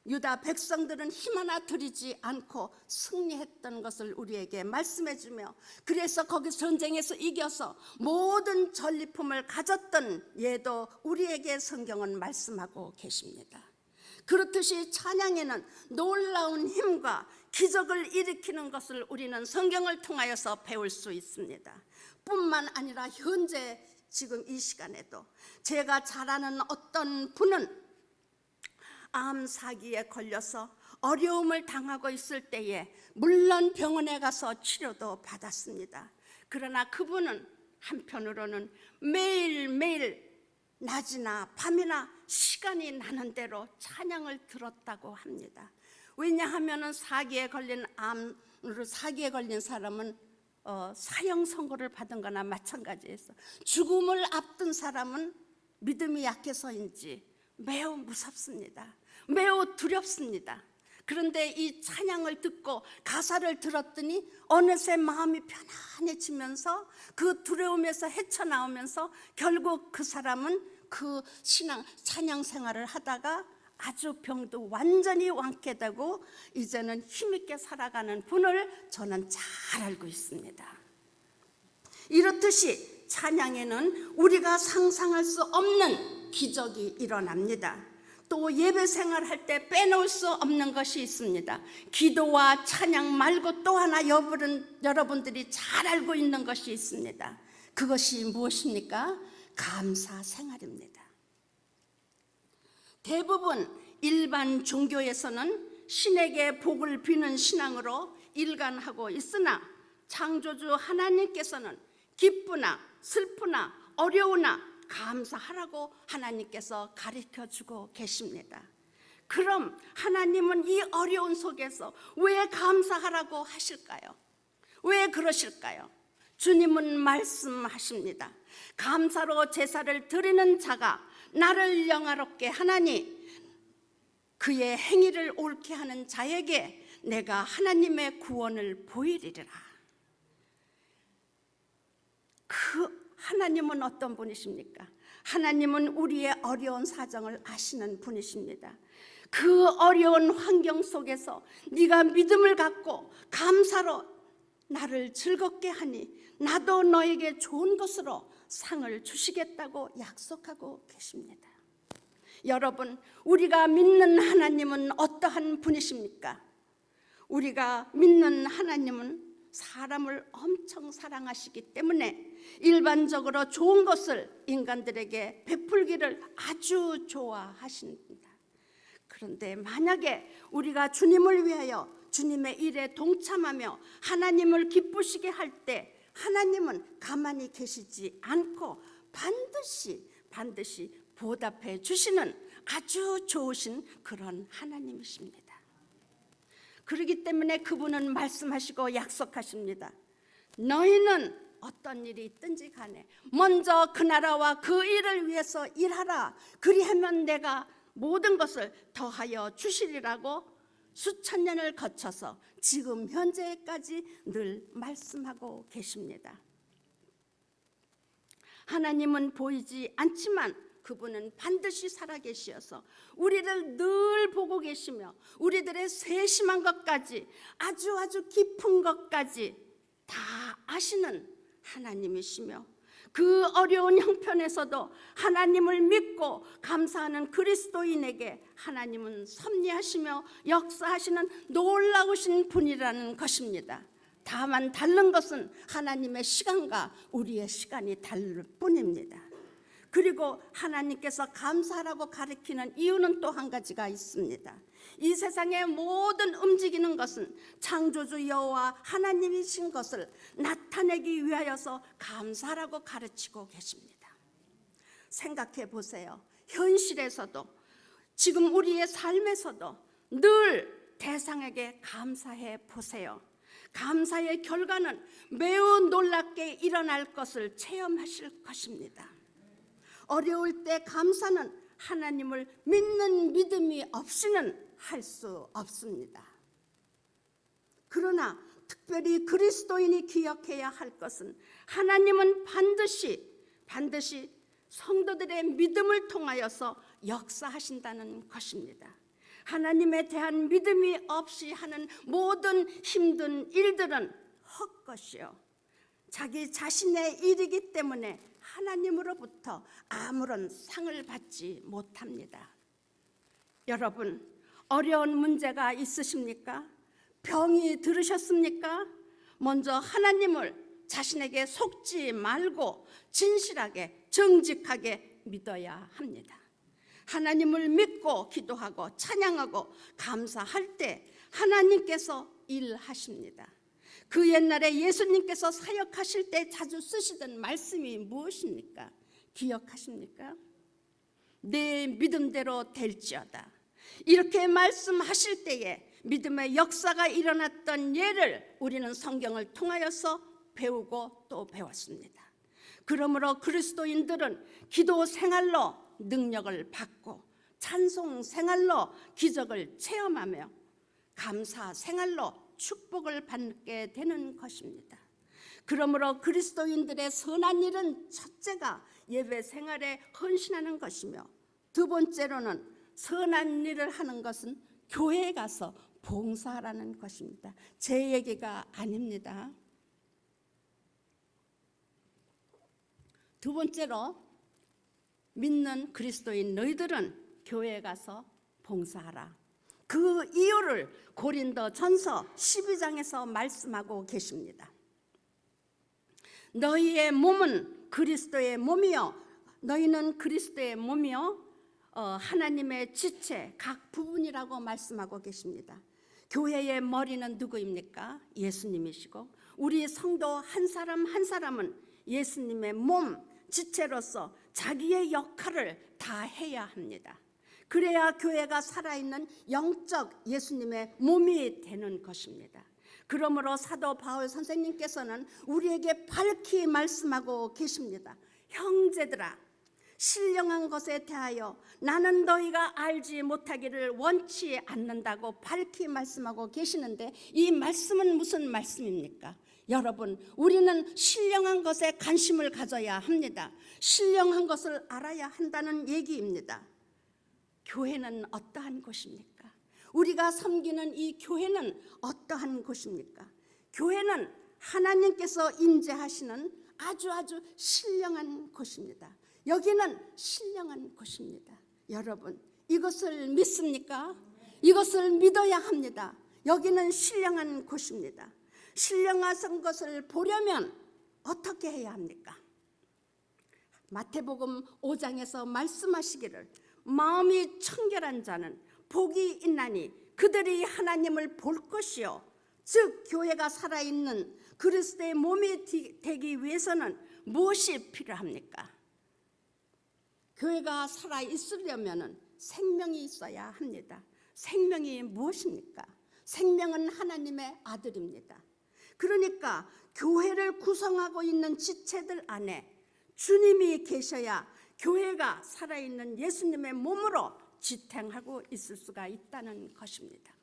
S6: 유다 백성들은 힘 하나 들이지 않고 승리했던 것을 우리에게 말씀해 주며 그래서 거기 전쟁에서 이겨서 모든 전리품을 가졌던 예도 우리에게 성경은 말씀하고 계십니다. 그렇듯이 찬양에는 놀라운 힘과 기적을 일으키는 것을 우리는 성경을 통하여서 배울 수 있습니다. 뿐만 아니라 현재 지금 이 시간에도 제가 잘 아는 어떤 분은 암사기에 걸려서 어려움을 당하고 있을 때에 물론 병원에 가서 치료도 받았습니다. 그러나 그분은 한편으로는 매일매일 낮이나 밤이나 시간이 나는 대로 찬양을 들었다고 합니다. 왜냐하면 사기에 걸린 사람은 사형 선고를 받은 거나 마찬가지에서 죽음을 앞둔 사람은 믿음이 약해서인지 매우 무섭습니다. 매우 두렵습니다. 그런데 이 찬양을 듣고 가사를 들었더니 어느새 마음이 편안해지면서 그 두려움에서 헤쳐나오면서 결국 그 사람은 그 찬양 생활을 하다가 아주 병도 완전히 완쾌되고 이제는 힘있게 살아가는 분을 저는 잘 알고 있습니다. 이렇듯이 찬양에는 우리가 상상할 수 없는 기적이 일어납니다. 또 예배 생활할 때 빼놓을 수 없는 것이 있습니다. 기도와 찬양 말고 또 하나 여러분들이 잘 알고 있는 것이 있습니다. 그것이 무엇입니까? 감사 생활입니다. 대부분 일반 종교에서는 신에게 복을 비는 신앙으로 일관하고 있으나 창조주 하나님께서는 기쁘나 슬프나 어려우나 감사하라고 하나님께서 가르쳐주고 계십니다. 그럼 하나님은 이 어려운 속에서 왜 감사하라고 하실까요? 왜 그러실까요? 주님은 말씀하십니다. 감사로 제사를 드리는 자가 나를 영화롭게 하나니 그의 행위를 옳게 하는 자에게 내가 하나님의 구원을 보이리라. 그 하나님은 어떤 분이십니까? 하나님은 우리의 어려운 사정을 아시는 분이십니다. 그 어려운 환경 속에서 네가 믿음을 갖고 감사로 나를 즐겁게 하니 나도 너에게 좋은 것으로 상을 주시겠다고 약속하고 계십니다. 여러분, 우리가 믿는 하나님은 어떠한 분이십니까? 우리가 믿는 하나님은 사람을 엄청 사랑하시기 때문에 일반적으로 좋은 것을 인간들에게 베풀기를 아주 좋아하십니다. 그런데 만약에 우리가 주님을 위하여 주님의 일에 동참하며 하나님을 기쁘시게 할 때 하나님은 가만히 계시지 않고 반드시 보답해 주시는 아주 좋으신 그런 하나님이십니다. 그렇기 때문에 그분은 말씀하시고 약속하십니다. 너희는 어떤 일이 있든지 간에 먼저 그 나라와 그 일을 위해서 일하라. 그리하면 내가 모든 것을 더하여 주시리라고 수천 년을 거쳐서 지금 현재까지 늘 말씀하고 계십니다. 하나님은 보이지 않지만 그분은 반드시 살아계시어서 우리를 늘 보고 계시며 우리들의 세심한 것까지 아주 깊은 것까지 다 아시는 하나님이시며 그 어려운 형편에서도 하나님을 믿고 감사하는 그리스도인에게 하나님은 섭리하시며 역사하시는 놀라우신 분이라는 것입니다. 다만 다른 것은 하나님의 시간과 우리의 시간이 다를 뿐입니다. 그리고 하나님께서 감사하라고 가르치는 이유는 또 한 가지가 있습니다. 이 세상의 모든 움직이는 것은 창조주 여호와 하나님이신 것을 나타내기 위하여서 감사라고 가르치고 계십니다. 생각해 보세요. 현실에서도 지금 우리의 삶에서도 늘 대상에게 감사해 보세요. 감사의 결과는 매우 놀랍게 일어날 것을 체험하실 것입니다. 어려울 때 감사는 하나님을 믿는 믿음이 없이는 할 수 없습니다. 그러나 특별히 그리스도인이 기억해야 할 것은 하나님은 반드시 성도들의 믿음을 통하여서 역사하신다는 것입니다. 하나님에 대한 믿음이 없이 하는 모든 힘든 일들은 헛것이요 자기 자신의 일이기 때문에 하나님으로부터 아무런 상을 받지 못합니다. 여러분, 어려운 문제가 있으십니까? 병이 들으셨습니까? 먼저 하나님을 자신에게 속지 말고 진실하게 정직하게 믿어야 합니다. 하나님을 믿고 기도하고 찬양하고 감사할 때 하나님께서 일하십니다. 그 옛날에 예수님께서 사역하실 때 자주 쓰시던 말씀이 무엇입니까? 기억하십니까? 내 믿음대로 될지어다. 이렇게 말씀하실 때에 믿음의 역사가 일어났던 예를 우리는 성경을 통하여서 배우고 또 배웠습니다. 그러므로 그리스도인들은 기도 생활로 능력을 받고 찬송 생활로 기적을 체험하며 감사 생활로 축복을 받게 되는 것입니다. 그러므로 그리스도인들의 선한 일은 첫째가 예배 생활에 헌신하는 것이며 두 번째로는 선한 일을 하는 것은 교회에 가서 봉사하라는 것입니다. 제 얘기가 아닙니다. 두 번째로 믿는 그리스도인 너희들은 교회에 가서 봉사하라. 그 이유를 고린도전서 12장에서 말씀하고 계십니다. 너희의 몸은 그리스도의 몸이요 너희는 그리스도의 몸이요 하나님의 지체 각 부분이라고 말씀하고 계십니다. 교회의 머리는 누구입니까? 예수님이시고 우리 성도 한 사람 한 사람은 예수님의 몸 지체로서 자기의 역할을 다 해야 합니다. 그래야 교회가 살아있는 영적 예수님의 몸이 되는 것입니다. 그러므로 사도 바울 선생님께서는 우리에게 밝히 말씀하고 계십니다. 형제들아, 신령한 것에 대하여 나는 너희가 알지 못하기를 원치 않는다고 밝히 말씀하고 계시는데 이 말씀은 무슨 말씀입니까? 여러분, 우리는 신령한 것에 관심을 가져야 합니다. 신령한 것을 알아야 한다는 얘기입니다. 교회는 어떠한 곳입니까? 우리가 섬기는 이 교회는 어떠한 곳입니까? 교회는 하나님께서 인재하시는 아주 신령한 곳입니다. 여기는 신령한 곳입니다. 여러분, 이것을 믿습니까? 이것을 믿어야 합니다. 여기는 신령한 곳입니다. 신령한 것을 보려면 어떻게 해야 합니까? 마태복음 5장에서 말씀하시기를 마음이 청결한 자는 복이 있나니 그들이 하나님을 볼 것이요 즉 교회가 살아있는 그리스도의 몸이 되기 위해서는 무엇이 필요합니까? 교회가 살아있으려면 생명이 있어야 합니다. 생명이 무엇입니까? 생명은 하나님의 아들입니다. 그러니까 교회를 구성하고 있는 지체들 안에 주님이 계셔야 교회가 살아있는 예수님의 몸으로 지탱하고 있을 수가 있다는 것입니다.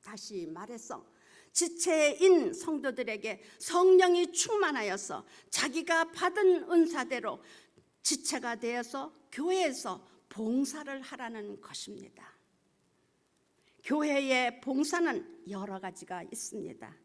S6: 다시 말해서 지체인 성도들에게 성령이 충만하여서 자기가 받은 은사대로 지체가 되어서 교회에서 봉사를 하라는 것입니다. 교회의 봉사는 여러 가지가 있습니다.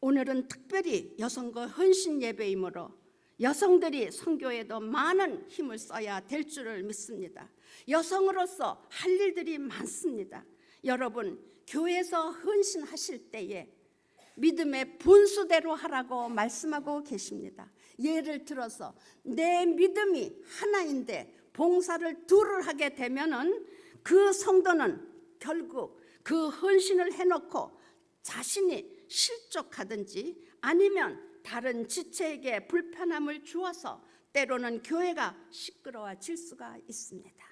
S6: 오늘은 특별히 여성과 헌신 예배이므로 여성들이 선교에도 많은 힘을 써야 될 줄을 믿습니다. 여성으로서 할 일들이 많습니다. 여러분, 교회에서 헌신하실 때에 믿음의 분수대로 하라고 말씀하고 계십니다. 예를 들어서 내 믿음이 하나인데 봉사를 둘을 하게 되면은 그 성도는 결국 그 헌신을 해놓고 자신이 실족하든지 아니면 다른 지체에게 불편함을 주어서 때로는 교회가 시끄러워질 수가 있습니다.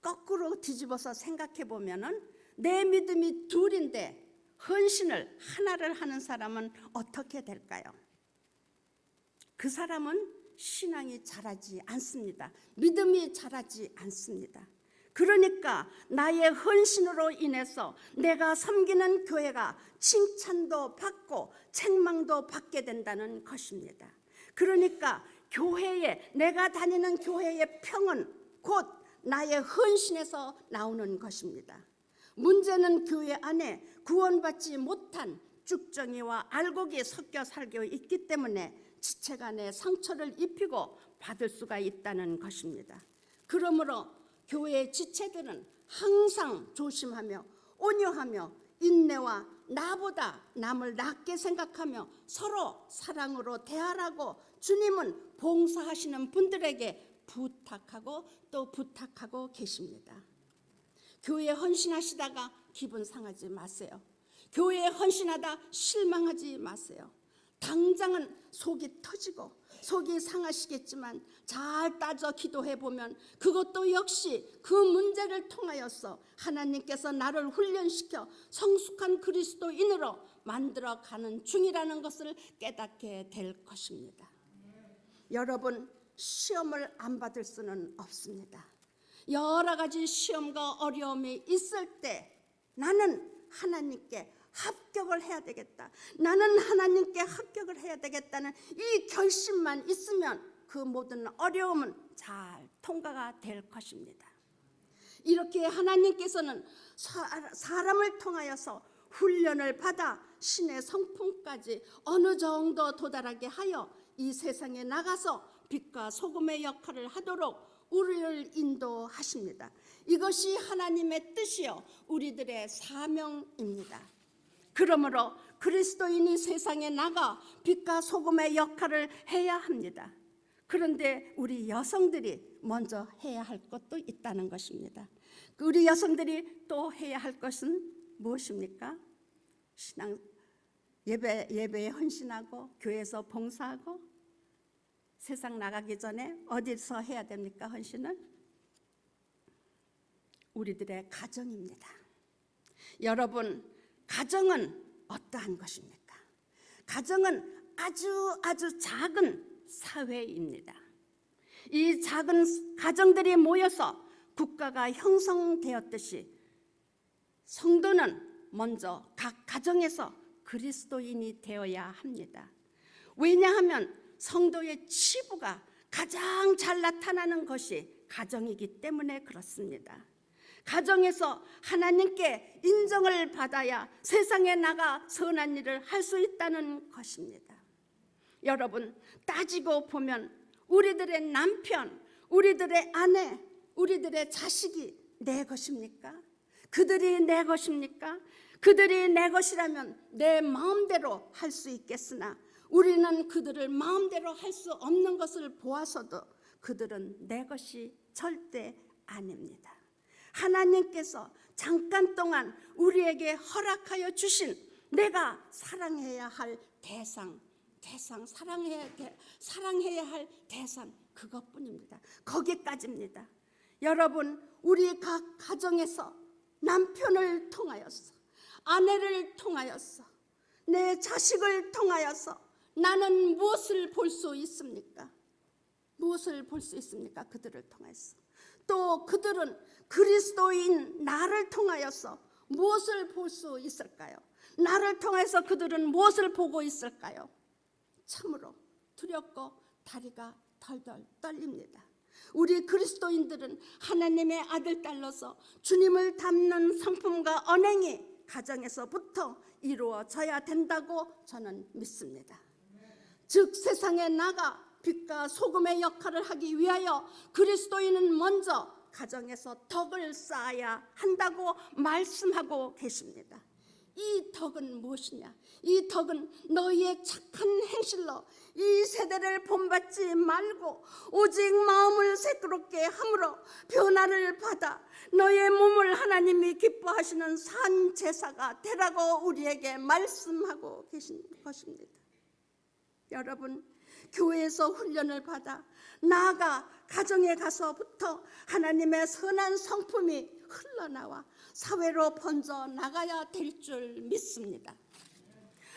S6: 거꾸로 뒤집어서 생각해 보면은 내 믿음이 둘인데 헌신을 하나를 하는 사람은 어떻게 될까요? 그 사람은 신앙이 자라지 않습니다. 믿음이 자라지 않습니다. 그러니까 나의 헌신으로 인해서 내가 섬기는 교회가 칭찬도 받고 책망도 받게 된다는 것입니다. 그러니까 교회에 내가 다니는 교회의 평은 곧 나의 헌신에서 나오는 것입니다. 문제는 교회 안에 구원받지 못한 쭉정이와 알곡이 섞여 살고 있기 때문에 지체 간에 상처를 입히고 받을 수가 있다는 것입니다. 그러므로 교회의 지체들은 항상 조심하며 온유하며 인내와 나보다 남을 낮게 생각하며 서로 사랑으로 대하라고 주님은 봉사하시는 분들에게 부탁하고 또 부탁하고 계십니다. 교회에 헌신하시다가 기분 상하지 마세요. 교회에 헌신하다 실망하지 마세요. 당장은 속이 터지고 속이 상하시겠지만 잘 따져 기도해 보면 그것도 역시 그 문제를 통하여서 하나님께서 나를 훈련시켜 성숙한 그리스도인으로 만들어가는 중이라는 것을 깨닫게 될 것입니다. 여러분, 시험을 안 받을 수는 없습니다. 여러 가지 시험과 어려움이 있을 때 나는 하나님께 합격을 해야 되겠다. 나는 하나님께 합격을 해야 되겠다는 이 결심만 있으면 그 모든 어려움은 잘 통과가 될 것입니다. 이렇게 하나님께서는 사람을 통하여서 훈련을 받아 신의 성품까지 어느 정도 도달하게 하여 이 세상에 나가서 빛과 소금의 역할을 하도록 우리를 인도하십니다. 이것이 하나님의 뜻이요 우리들의 사명입니다. 그러므로 그리스도인이 세상에 나가 빛과 소금의 역할을 해야 합니다. 그런데 우리 여성들이 먼저 해야 할 것도 있다는 것입니다. 우리 여성들이 또 해야 할 것은 무엇입니까? 신앙 예배에 헌신하고 교회에서 봉사하고 세상 나가기 전에 어디서 해야 됩니까? 헌신은 우리들의 가정입니다. 여러분, 가정은 어떠한 것입니까? 가정은 아주 작은 사회입니다. 이 작은 가정들이 모여서 국가가 형성되었듯이 성도는 먼저 각 가정에서 그리스도인이 되어야 합니다. 왜냐하면 성도의 치부가 가장 잘 나타나는 것이 가정이기 때문에 그렇습니다. 가정에서 하나님께 인정을 받아야 세상에 나가 선한 일을 할 수 있다는 것입니다. 여러분, 따지고 보면 우리들의 남편, 우리들의 아내, 우리들의 자식이 내 것입니까? 그들이 내 것입니까? 그들이 내 것이라면 내 마음대로 할 수 있겠으나 우리는 그들을 마음대로 할 수 없는 것을 보아서도 그들은 내 것이 절대 아닙니다. 하나님께서 잠깐 동안 우리에게 허락하여 주신 내가 사랑해야 할 대상, 사랑해야 할 대상, 그것뿐입니다. 거기까지입니다. 여러분, 우리 각 가정에서 남편을 통하여서, 아내를 통하여서, 내 자식을 통하여서 나는 무엇을 볼 수 있습니까? 무엇을 볼 수 있습니까? 그들을 통해서. 또 그들은 그리스도인 나를 통하여서 무엇을 볼 수 있을까요? 나를 통해서 그들은 무엇을 보고 있을까요? 참으로 두렵고 다리가 덜덜 떨립니다. 우리 그리스도인들은 하나님의 아들 딸로서 주님을 닮는 성품과 언행이 가정에서부터 이루어져야 된다고 저는 믿습니다. 즉 세상에 나가 빛과 소금의 역할을 하기 위하여 그리스도인은 먼저 가정에서 덕을 쌓아야 한다고 말씀하고 계십니다. 이 덕은 무엇이냐? 이 덕은 너희의 착한 행실로 이 세대를 본받지 말고 오직 마음을 새롭게 함으로 변화를 받아 너의 몸을 하나님이 기뻐하시는 산 제사가 되라고 우리에게 말씀하고 계신 것입니다. 여러분, 교회에서 훈련을 받아 나아가 가정에 가서부터 하나님의 선한 성품이 흘러나와 사회로 번져 나가야 될 줄 믿습니다.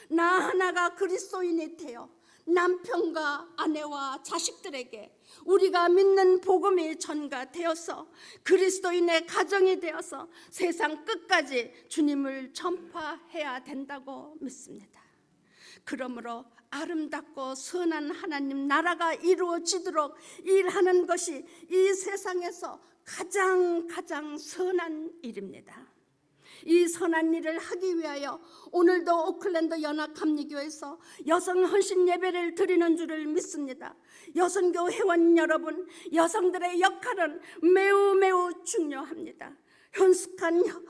S6: 나 하나가 그리스도인이 되어 남편과 아내와 자식들에게 우리가 믿는 복음이 전가되어서 그리스도인의 가정이 되어서 세상 끝까지 주님을 전파해야 된다고 믿습니다. 그러므로 아름답고 선한 하나님 나라가 이루어지도록 일하는 것이 이 세상에서 가장 선한 일입니다. 이 선한 일을 하기 위하여 오늘도 오클랜드 연합감리교에서 여성 헌신 예배를 드리는 줄을 믿습니다. 여성교 회원 여러분, 여성들의 역할은 매우 중요합니다.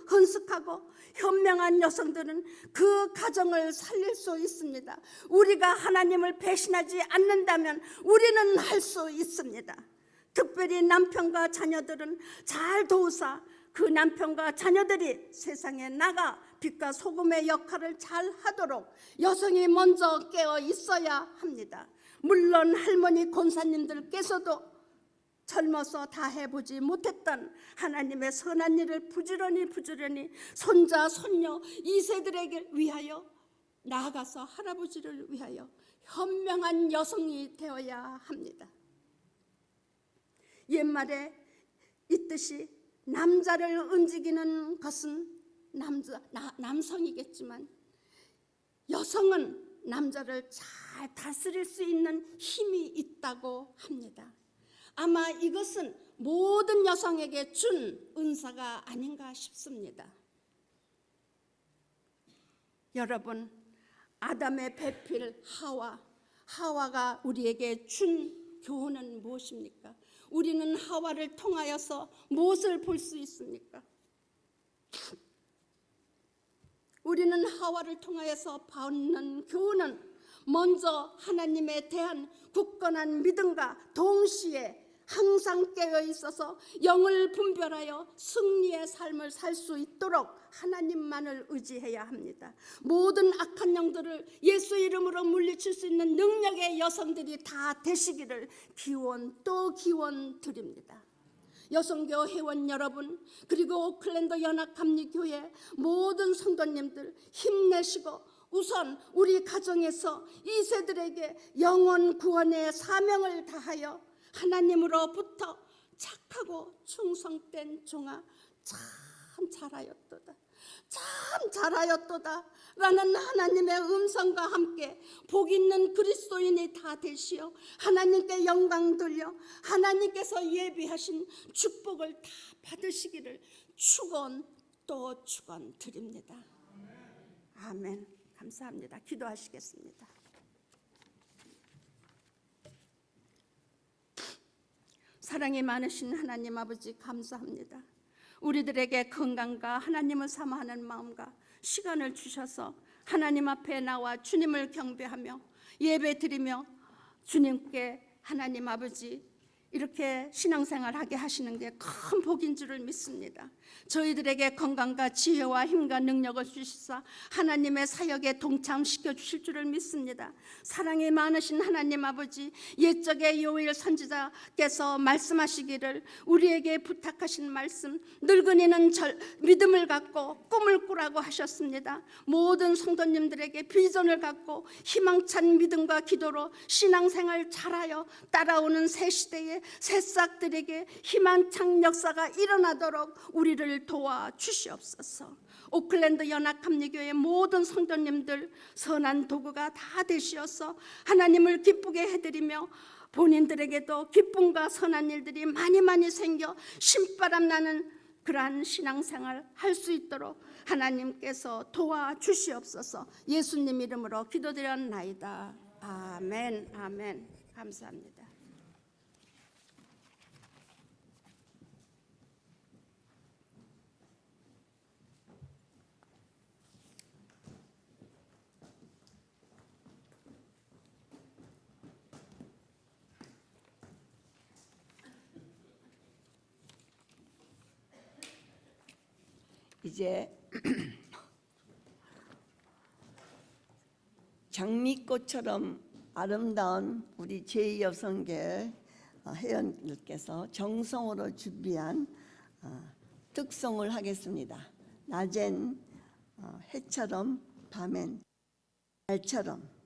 S6: 헌숙하고 현명한 여성들은 그 가정을 살릴 수 있습니다. 우리가 하나님을 배신하지 않는다면 우리는 할 수 있습니다. 특별히 남편과 자녀들은 잘 도우사 그 남편과 자녀들이 세상에 나가 빛과 소금의 역할을 잘 하도록 여성이 먼저 깨어 있어야 합니다. 물론 할머니 권사님들께서도 젊어서 다 해보지 못했던 하나님의 선한 일을 부지런히 손자 손녀 2세들에게 위하여 나아가서 할아버지를 위하여 현명한 여성이 되어야 합니다. 옛말에 있듯이 남자를 움직이는 것은 남성이겠지만 여성은 남자를 잘 다스릴 수 있는 힘이 있다고 합니다. 아마 이것은 모든 여성에게 준 은사가 아닌가 싶습니다. 여러분, 아담의 배필 하와가 우리에게 준 교훈은 무엇입니까? 우리는 하와를 통하여서 무엇을 볼 수 있습니까? 우리는 하와를 통하여서 받는 교훈은 먼저 하나님에 대한 굳건한 믿음과 동시에 항상 깨어 있어서 영을 분별하여 승리의 삶을 살 수 있도록 하나님만을 의지해야 합니다. 모든 악한 영들을 예수 이름으로 물리칠 수 있는 능력의 여성들이 다 되시기를 기원 또 기원 드립니다. 여성교 회원 여러분, 그리고 오클랜드 연합감리교회 모든 성도님들 힘내시고 우선 우리 가정에서 이 세들에게 영혼 구원의 사명을 다하여 하나님으로부터 착하고 충성된 종아 참 잘하였도다, 참 잘하였도다 라는 하나님의 음성과 함께 복 있는 그리스도인이 다 되시어 하나님께 영광 돌려 하나님께서 예비하신 축복을 다 받으시기를 축원 또 축원 드립니다. 아멘. 감사합니다. 기도하시겠습니다. 사랑이 많으신 하나님 아버지 감사합니다. 우리들에게 건강과 하나님을 사모하는 마음과 시간을 주셔서 하나님 앞에 나와 주님을 경배하며 예배드리며 주님께 하나님 아버지 이렇게 신앙생활하게 하시는 게 큰 복인 줄을 믿습니다. 저희들에게 건강과 지혜와 힘과 능력을 주시사 하나님의 사역에 동참시켜 주실 줄을 믿습니다. 사랑이 많으신 하나님 아버지, 옛적의 요엘 선지자께서 말씀하시기를 우리에게 부탁하신 말씀, 늙은이는 믿음을 갖고 꿈을 꾸라고 하셨습니다. 모든 성도님들에게 비전을 갖고 희망찬 믿음과 기도로 신앙생활 잘하여 따라오는 새 시대에 새싹들에게 희망찬 역사가 일어나도록 우리를 도와주시옵소서. 오클랜드 연합감리교회 모든 성도님들 선한 도구가 다 되시어서 하나님을 기쁘게 해드리며 본인들에게도 기쁨과 선한 일들이 많이 생겨 신바람 나는 그러한 신앙생활 할 수 있도록 하나님께서 도와주시옵소서. 예수님 이름으로 기도드렸나이다. 아멘. 아멘. 감사합니다.
S1: 이제 장미꽃처럼 아름다운 우리 제2여성계 회원들께서 정성으로 준비한 특송을 하겠습니다. 낮엔 해처럼 밤엔 달처럼.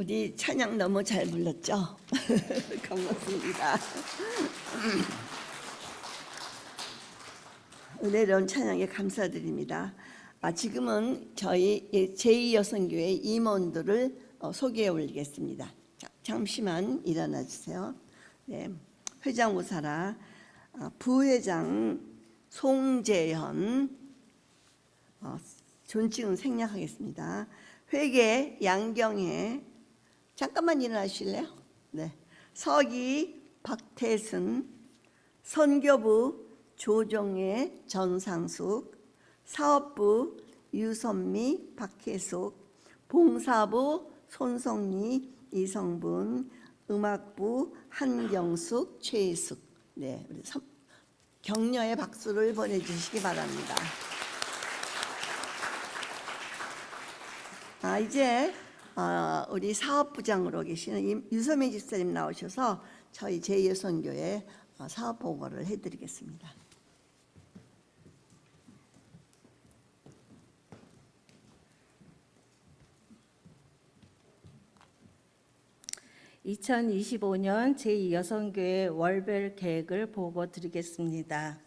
S1: 우리 찬양 너무 잘 불렀죠? 고맙습니다. 은혜로운 찬양에 감사드립니다. 지금은 저희 제2여성교회 임원들을 소개해 올리겠습니다. 잠시만 일어나 주세요. 네, 회장 우사라, 부회장 송재현, 존칭은 생략하겠습니다. 회계 양경혜, 잠깐만 일어나실래요? 네, 서기 박태순, 선교부 조정혜 전상숙, 사업부 유선미 박혜숙, 봉사부 손성리 이성분, 음악부 한경숙 최숙. 네, 우리 격려의 박수를 보내주시기 바랍니다. 이제 우리 사업부장으로 계시는 유선미 집사님 나오셔서 저희 제2여성교회 사업 보고를 해드리겠습니다.
S7: (2025년) 제2여성교회 월별 계획을 보고 드리겠습니다.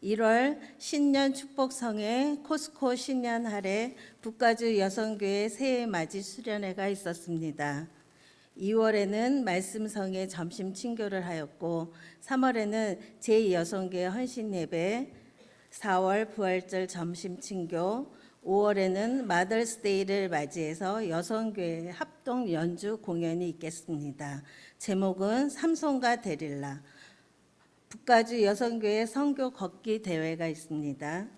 S7: 1월 신년 축복성회 코스코 신년 할애 북가주 여성교회 새해 맞이 수련회가 있었습니다. 2월에는 말씀성회 점심 친교를 하였고 3월에는 제2여성교회 헌신 예배, 4월 부활절 점심 친교, 5월에는 마더스데이를 맞이해서 여성교회 합동 연주 공연이 있겠습니다. 제목은 삼손과 데릴라. 북가주 여성교회 선교 걷기 대회가 있습니다.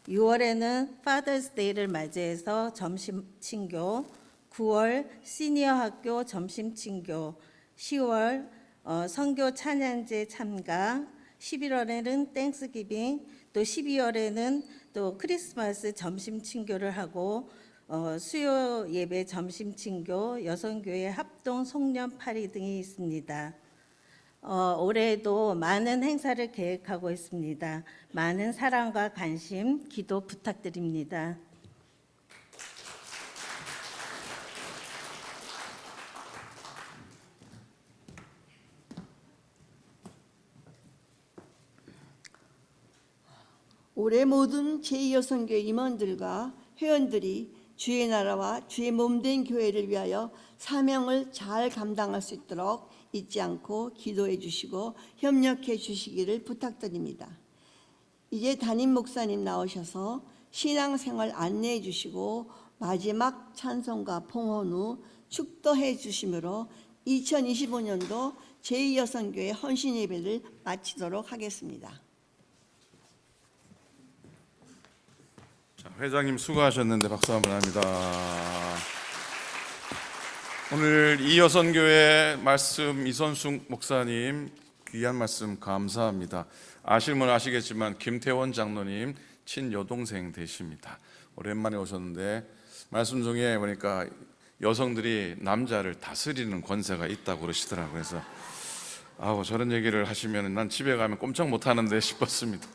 S7: 6월에는 파더스데이를 맞이해서 점심 친교, 9월 시니어 학교 점심 친교, 10월 선교 찬양제 참가, 11월에는 땡스기빙, 또 12월에는 또 크리스마스 점심 친교를 하고 수요 예배 점심 친교, 여성교회 합동 송년 파리 등이 있습니다. 올해도 많은 행사를 계획하고 있습니다. 많은 사랑과 관심, 기도 부탁드립니다.
S1: 올해 모든 제2여성교회 임원들과 회원들이 주의 나라와 주의 몸된 교회를 위하여 사명을 잘 감당할 수 있도록 잊지 않고 기도해 주시고 협력해 주시기를 부탁드립니다. 이제 담임 목사님 나오셔서 신앙생활 안내해 주시고 마지막 찬송과 봉헌 후 축도해 주심으로 2025년도 제2여성교회 헌신 예배를 마치도록 하겠습니다.
S3: 회장님 수고하셨는데 박수 한번 합니다. 오늘 이여선교회 말씀 이선숙 목사님 귀한 말씀 감사합니다. 아실면 아시겠지만 김태원 장로님 친여동생 되십니다. 오랜만에 오셨는데 말씀 중에 보니까 여성들이 남자를 다스리는 권세가 있다고 그러시더라고요. 그래서 저런 얘기를 하시면 난 집에 가면 꼼짝 못하는데 싶었습니다.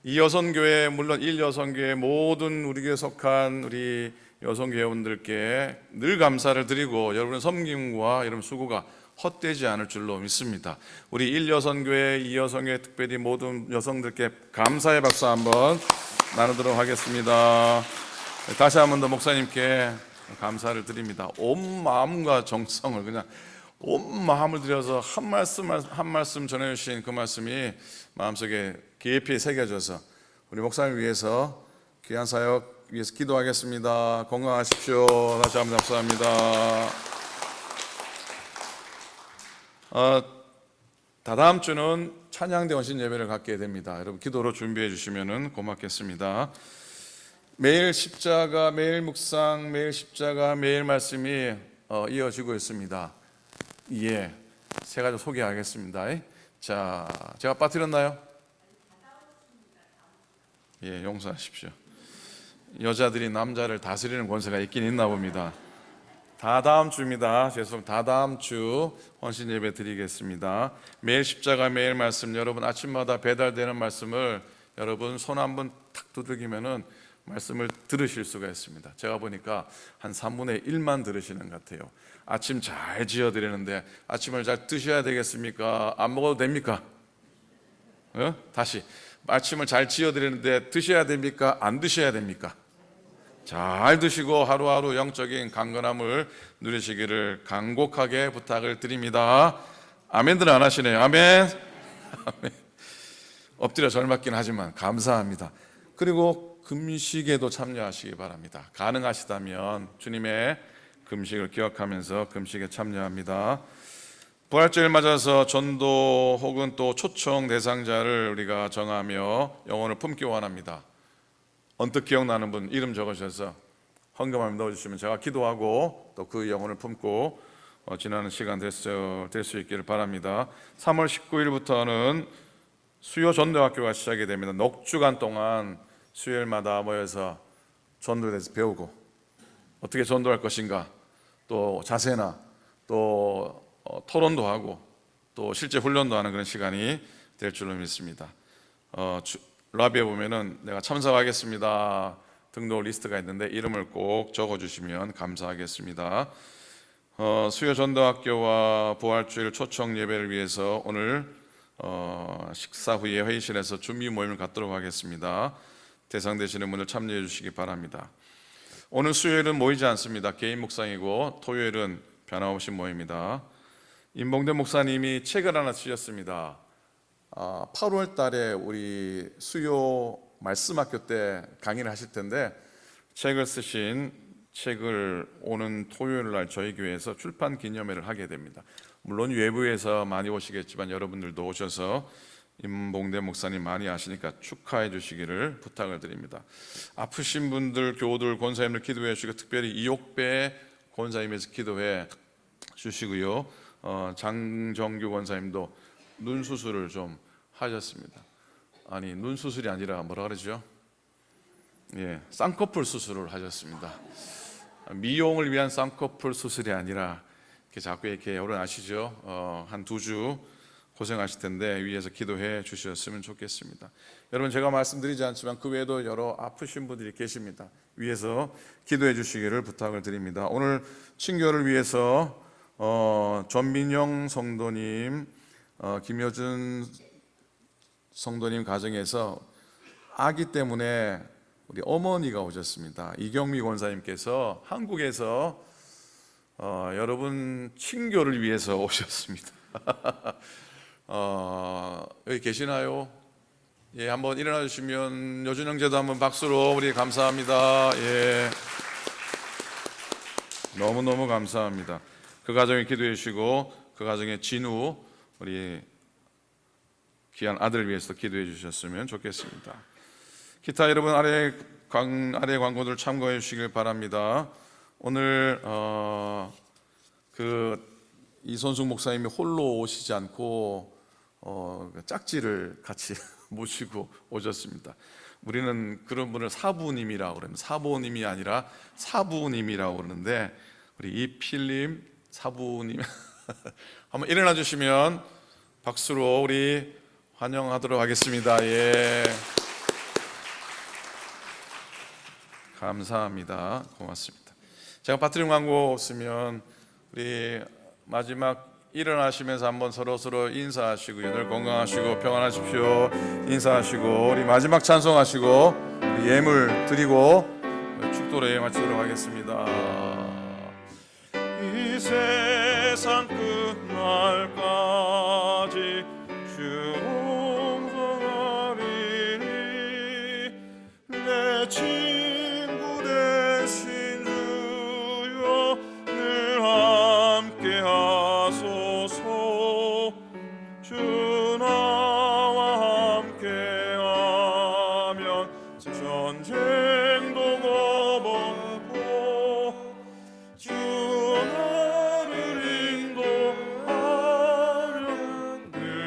S3: 이 여성교회, 물론 1여성교회 모든 우리 교회에 속한 우리 여성교회원들께 늘 감사를 드리고 여러분의 섬김과 여러분 수고가 헛되지 않을 줄로 믿습니다. 우리 1여성교회, 2여성교회 특별히 모든 여성들께 감사의 박수 한번 나누도록 하겠습니다. 다시 한 번 더 목사님께 감사를 드립니다. 온 마음과 정성을 그냥 온 마음을 들여서 한 말씀 전해주신 그 말씀이 마음속에 깊이 새겨져서 우리 목사님 위해서 귀한 사역 위해서 기도하겠습니다. 건강하십시오. 다시 한번 감사합니다. 다다음 주는 찬양대 헌신 예배를 갖게 됩니다. 여러분 기도로 준비해 주시면 고맙겠습니다. 매일 십자가, 매일 묵상, 매일 십자가, 매일 말씀이 이어지고 있습니다. 예, 세 가지 소개하겠습니다. 자, 제가 빠뜨렸나요? 예, 용서하십시오. 여자들이 남자를 다스리는 권세가 있긴 있나 봅니다. 다다음 주입니다. 죄송합니다. 다다음 주 헌신 예배 드리겠습니다. 매일 십자가, 매일 말씀, 여러분 아침마다 배달되는 말씀을 여러분 손 한번 탁 두들기면은 말씀을 들으실 수가 있습니다. 제가 보니까 한 3분의 1만 들으시는 것 같아요. 아침 잘 지어드리는데 아침을 잘 드셔야 되겠습니까? 안 먹어도 됩니까? 다시 아침을 잘 지어드리는데 드셔야 됩니까? 안 드셔야 됩니까? 잘 드시고 하루하루 영적인 강건함을 누리시기를 간곡하게 부탁을 드립니다. 아멘들은 안 하시네요. 아멘. 아멘. 엎드려 절맞긴 하지만 감사합니다. 그리고 금식에도 참여하시기 바랍니다. 가능하시다면 주님의 금식을 기억하면서 금식에 참여합니다. 부활절을 맞아서 전도 혹은 또 초청 대상자를 우리가 정하며 영혼을 품기 원합니다. 언뜻 기억나는 분 이름 적으셔서 헌금함에 넣어주시면 제가 기도하고 또 그 영혼을 품고 지나는 시간 될 수 있기를 바랍니다. 3월 19일부터는 수요 전도학교가 시작이 됩니다. 넉 주간 동안 수요일마다 모여서 전도에 대해서 배우고 어떻게 전도할 것인가, 또 자세나 또 토론도 하고 또 실제 훈련도 하는 그런 시간이 될 줄로 믿습니다. 라비에 보면은 내가 참석하겠습니다 등록 리스트가 있는데 이름을 꼭 적어주시면 감사하겠습니다. 수요 전도학교와 부활주일 초청 예배를 위해서 오늘 식사 후에 회의실에서 준비 모임을 갖도록 하겠습니다. 대상 되시는 분들 참여해 주시기 바랍니다. 오늘 수요일은 모이지 않습니다. 개인 묵상이고 토요일은 변함없이 모입니다. 임봉대 목사님이 책을 하나 쓰셨습니다. 8월 달에 우리 수요 말씀학교 때 강의를 하실 텐데 책을 쓰신 책을 오는 토요일 날 저희 교회에서 출판 기념회를 하게 됩니다. 물론 외부에서 많이 오시겠지만 여러분들도 오셔서 임봉대 목사님 많이 아시니까 축하해 주시기를 부탁을 드립니다. 아프신 분들, 교우들, 권사님들 기도해 주시고 특별히 이옥배 권사님에서 기도해 주시고요. 장정규 권사님도 눈 수술을 좀 하셨습니다. 아니 눈 수술이 아니라 뭐라 그러죠? 예, 쌍꺼풀 수술을 하셨습니다. 미용을 위한 쌍꺼풀 수술이 아니라 이렇게 자꾸 이렇게 여러분 아시죠? 한 2주 고생하실 텐데 위에서 기도해 주셨으면 좋겠습니다. 여러분 제가 말씀드리지 않지만 그 외에도 여러 아프신 분들이 계십니다. 위에서 기도해 주시기를 부탁을 드립니다. 오늘 친교를 위해서 전민영 성도님, 김효준 성도님 가정에서 아기 때문에 우리 어머니가 오셨습니다. 이경미 권사님께서 한국에서 여러분 친교를 위해서 오셨습니다. 여기 계시나요? 예, 한번 일어나 주시면 여준 형제도 한번 박수로 우리 감사합니다. 예, 너무너무 감사합니다. 그 가정에 기도해 주시고 그 가정의 진우 우리 귀한 아들 위해서 기도해 주셨으면 좋겠습니다. 기타 여러분 아래 광고들 참고해 주시길 바랍니다. 오늘 이선숙 목사님이 홀로 오시지 않고 짝지를 같이 모시고 오셨습니다. 우리는 그런 분을 사부님이라고 그러면 사부님이 아니라 사부님이라고 그러는데 우리 이필님 사부님 한번 일어나 주시면 박수로 우리 환영하도록 하겠습니다. 예, 감사합니다. 고맙습니다. 제가 빠뜨린 광고 없으면 우리 마지막 일어나시면서 한번 서로 인사하시고 늘 건강하시고 평안하십시오 인사하시고 우리 마지막 찬송하시고 우리 예물 드리고 축도로 예배 마치도록 하겠습니다. 이 세상 끝날까지 주 동성하리니 내 친구 되신 주여 늘 함께 하소서. 주 나와 함께하면 전쟁도 거머고 주 나를 인도하면 늘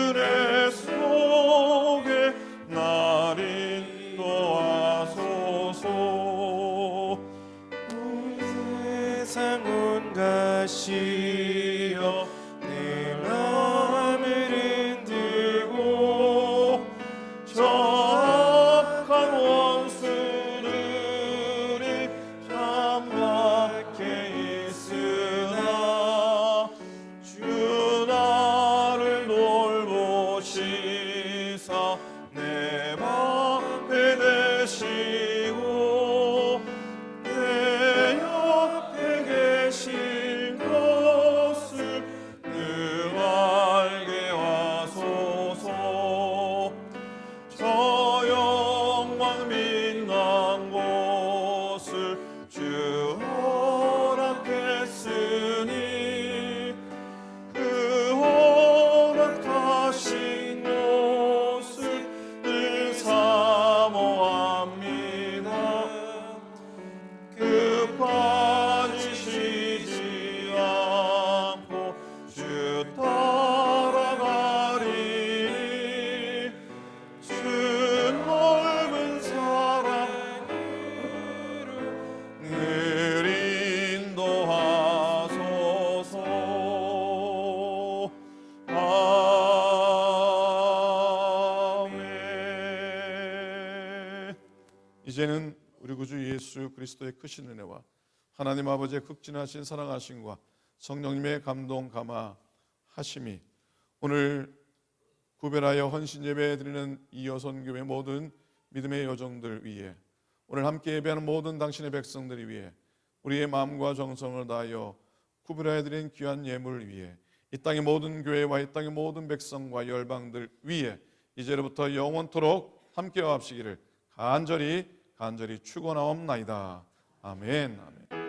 S3: 은혜 속에 날 인도하소서.
S2: 세상 온 가시여 내 맘을 흔들고
S3: 저 악한 원수들이 참박해 있으나 주 나를 돌보시사 내 맘에 되시고 내 옆에 계신 것을 늘 알게 하소서. 저 영광 빛난 곳을 주 허락했으니 그 허락하신 곳을 늘 사모합니다. 그 빠지시지 않고 주 따라가리니 주 넓은 사랑으로 늘 인도하소서. 아멘. 이제는 우리 구주 예수 그리스도의 크신 은혜와 하나님 아버지의 극진하신 사랑하심과 성령님의 감동 감화하심이 오늘 구별하여 헌신 예배 드리는 이 여선교회 모든 믿음의 여정들 위해, 오늘 함께 예배하는 모든 당신의 백성들이 위해, 우리의 마음과 정성을 다하여 구별하여 드린 귀한 예물 위해, 이 땅의 모든 교회와 이 땅의 모든 백성과 열방들 위해 이제로부터 영원토록 함께와 합시기를 간절히 축원하옵나이다. 아멘. 아멘.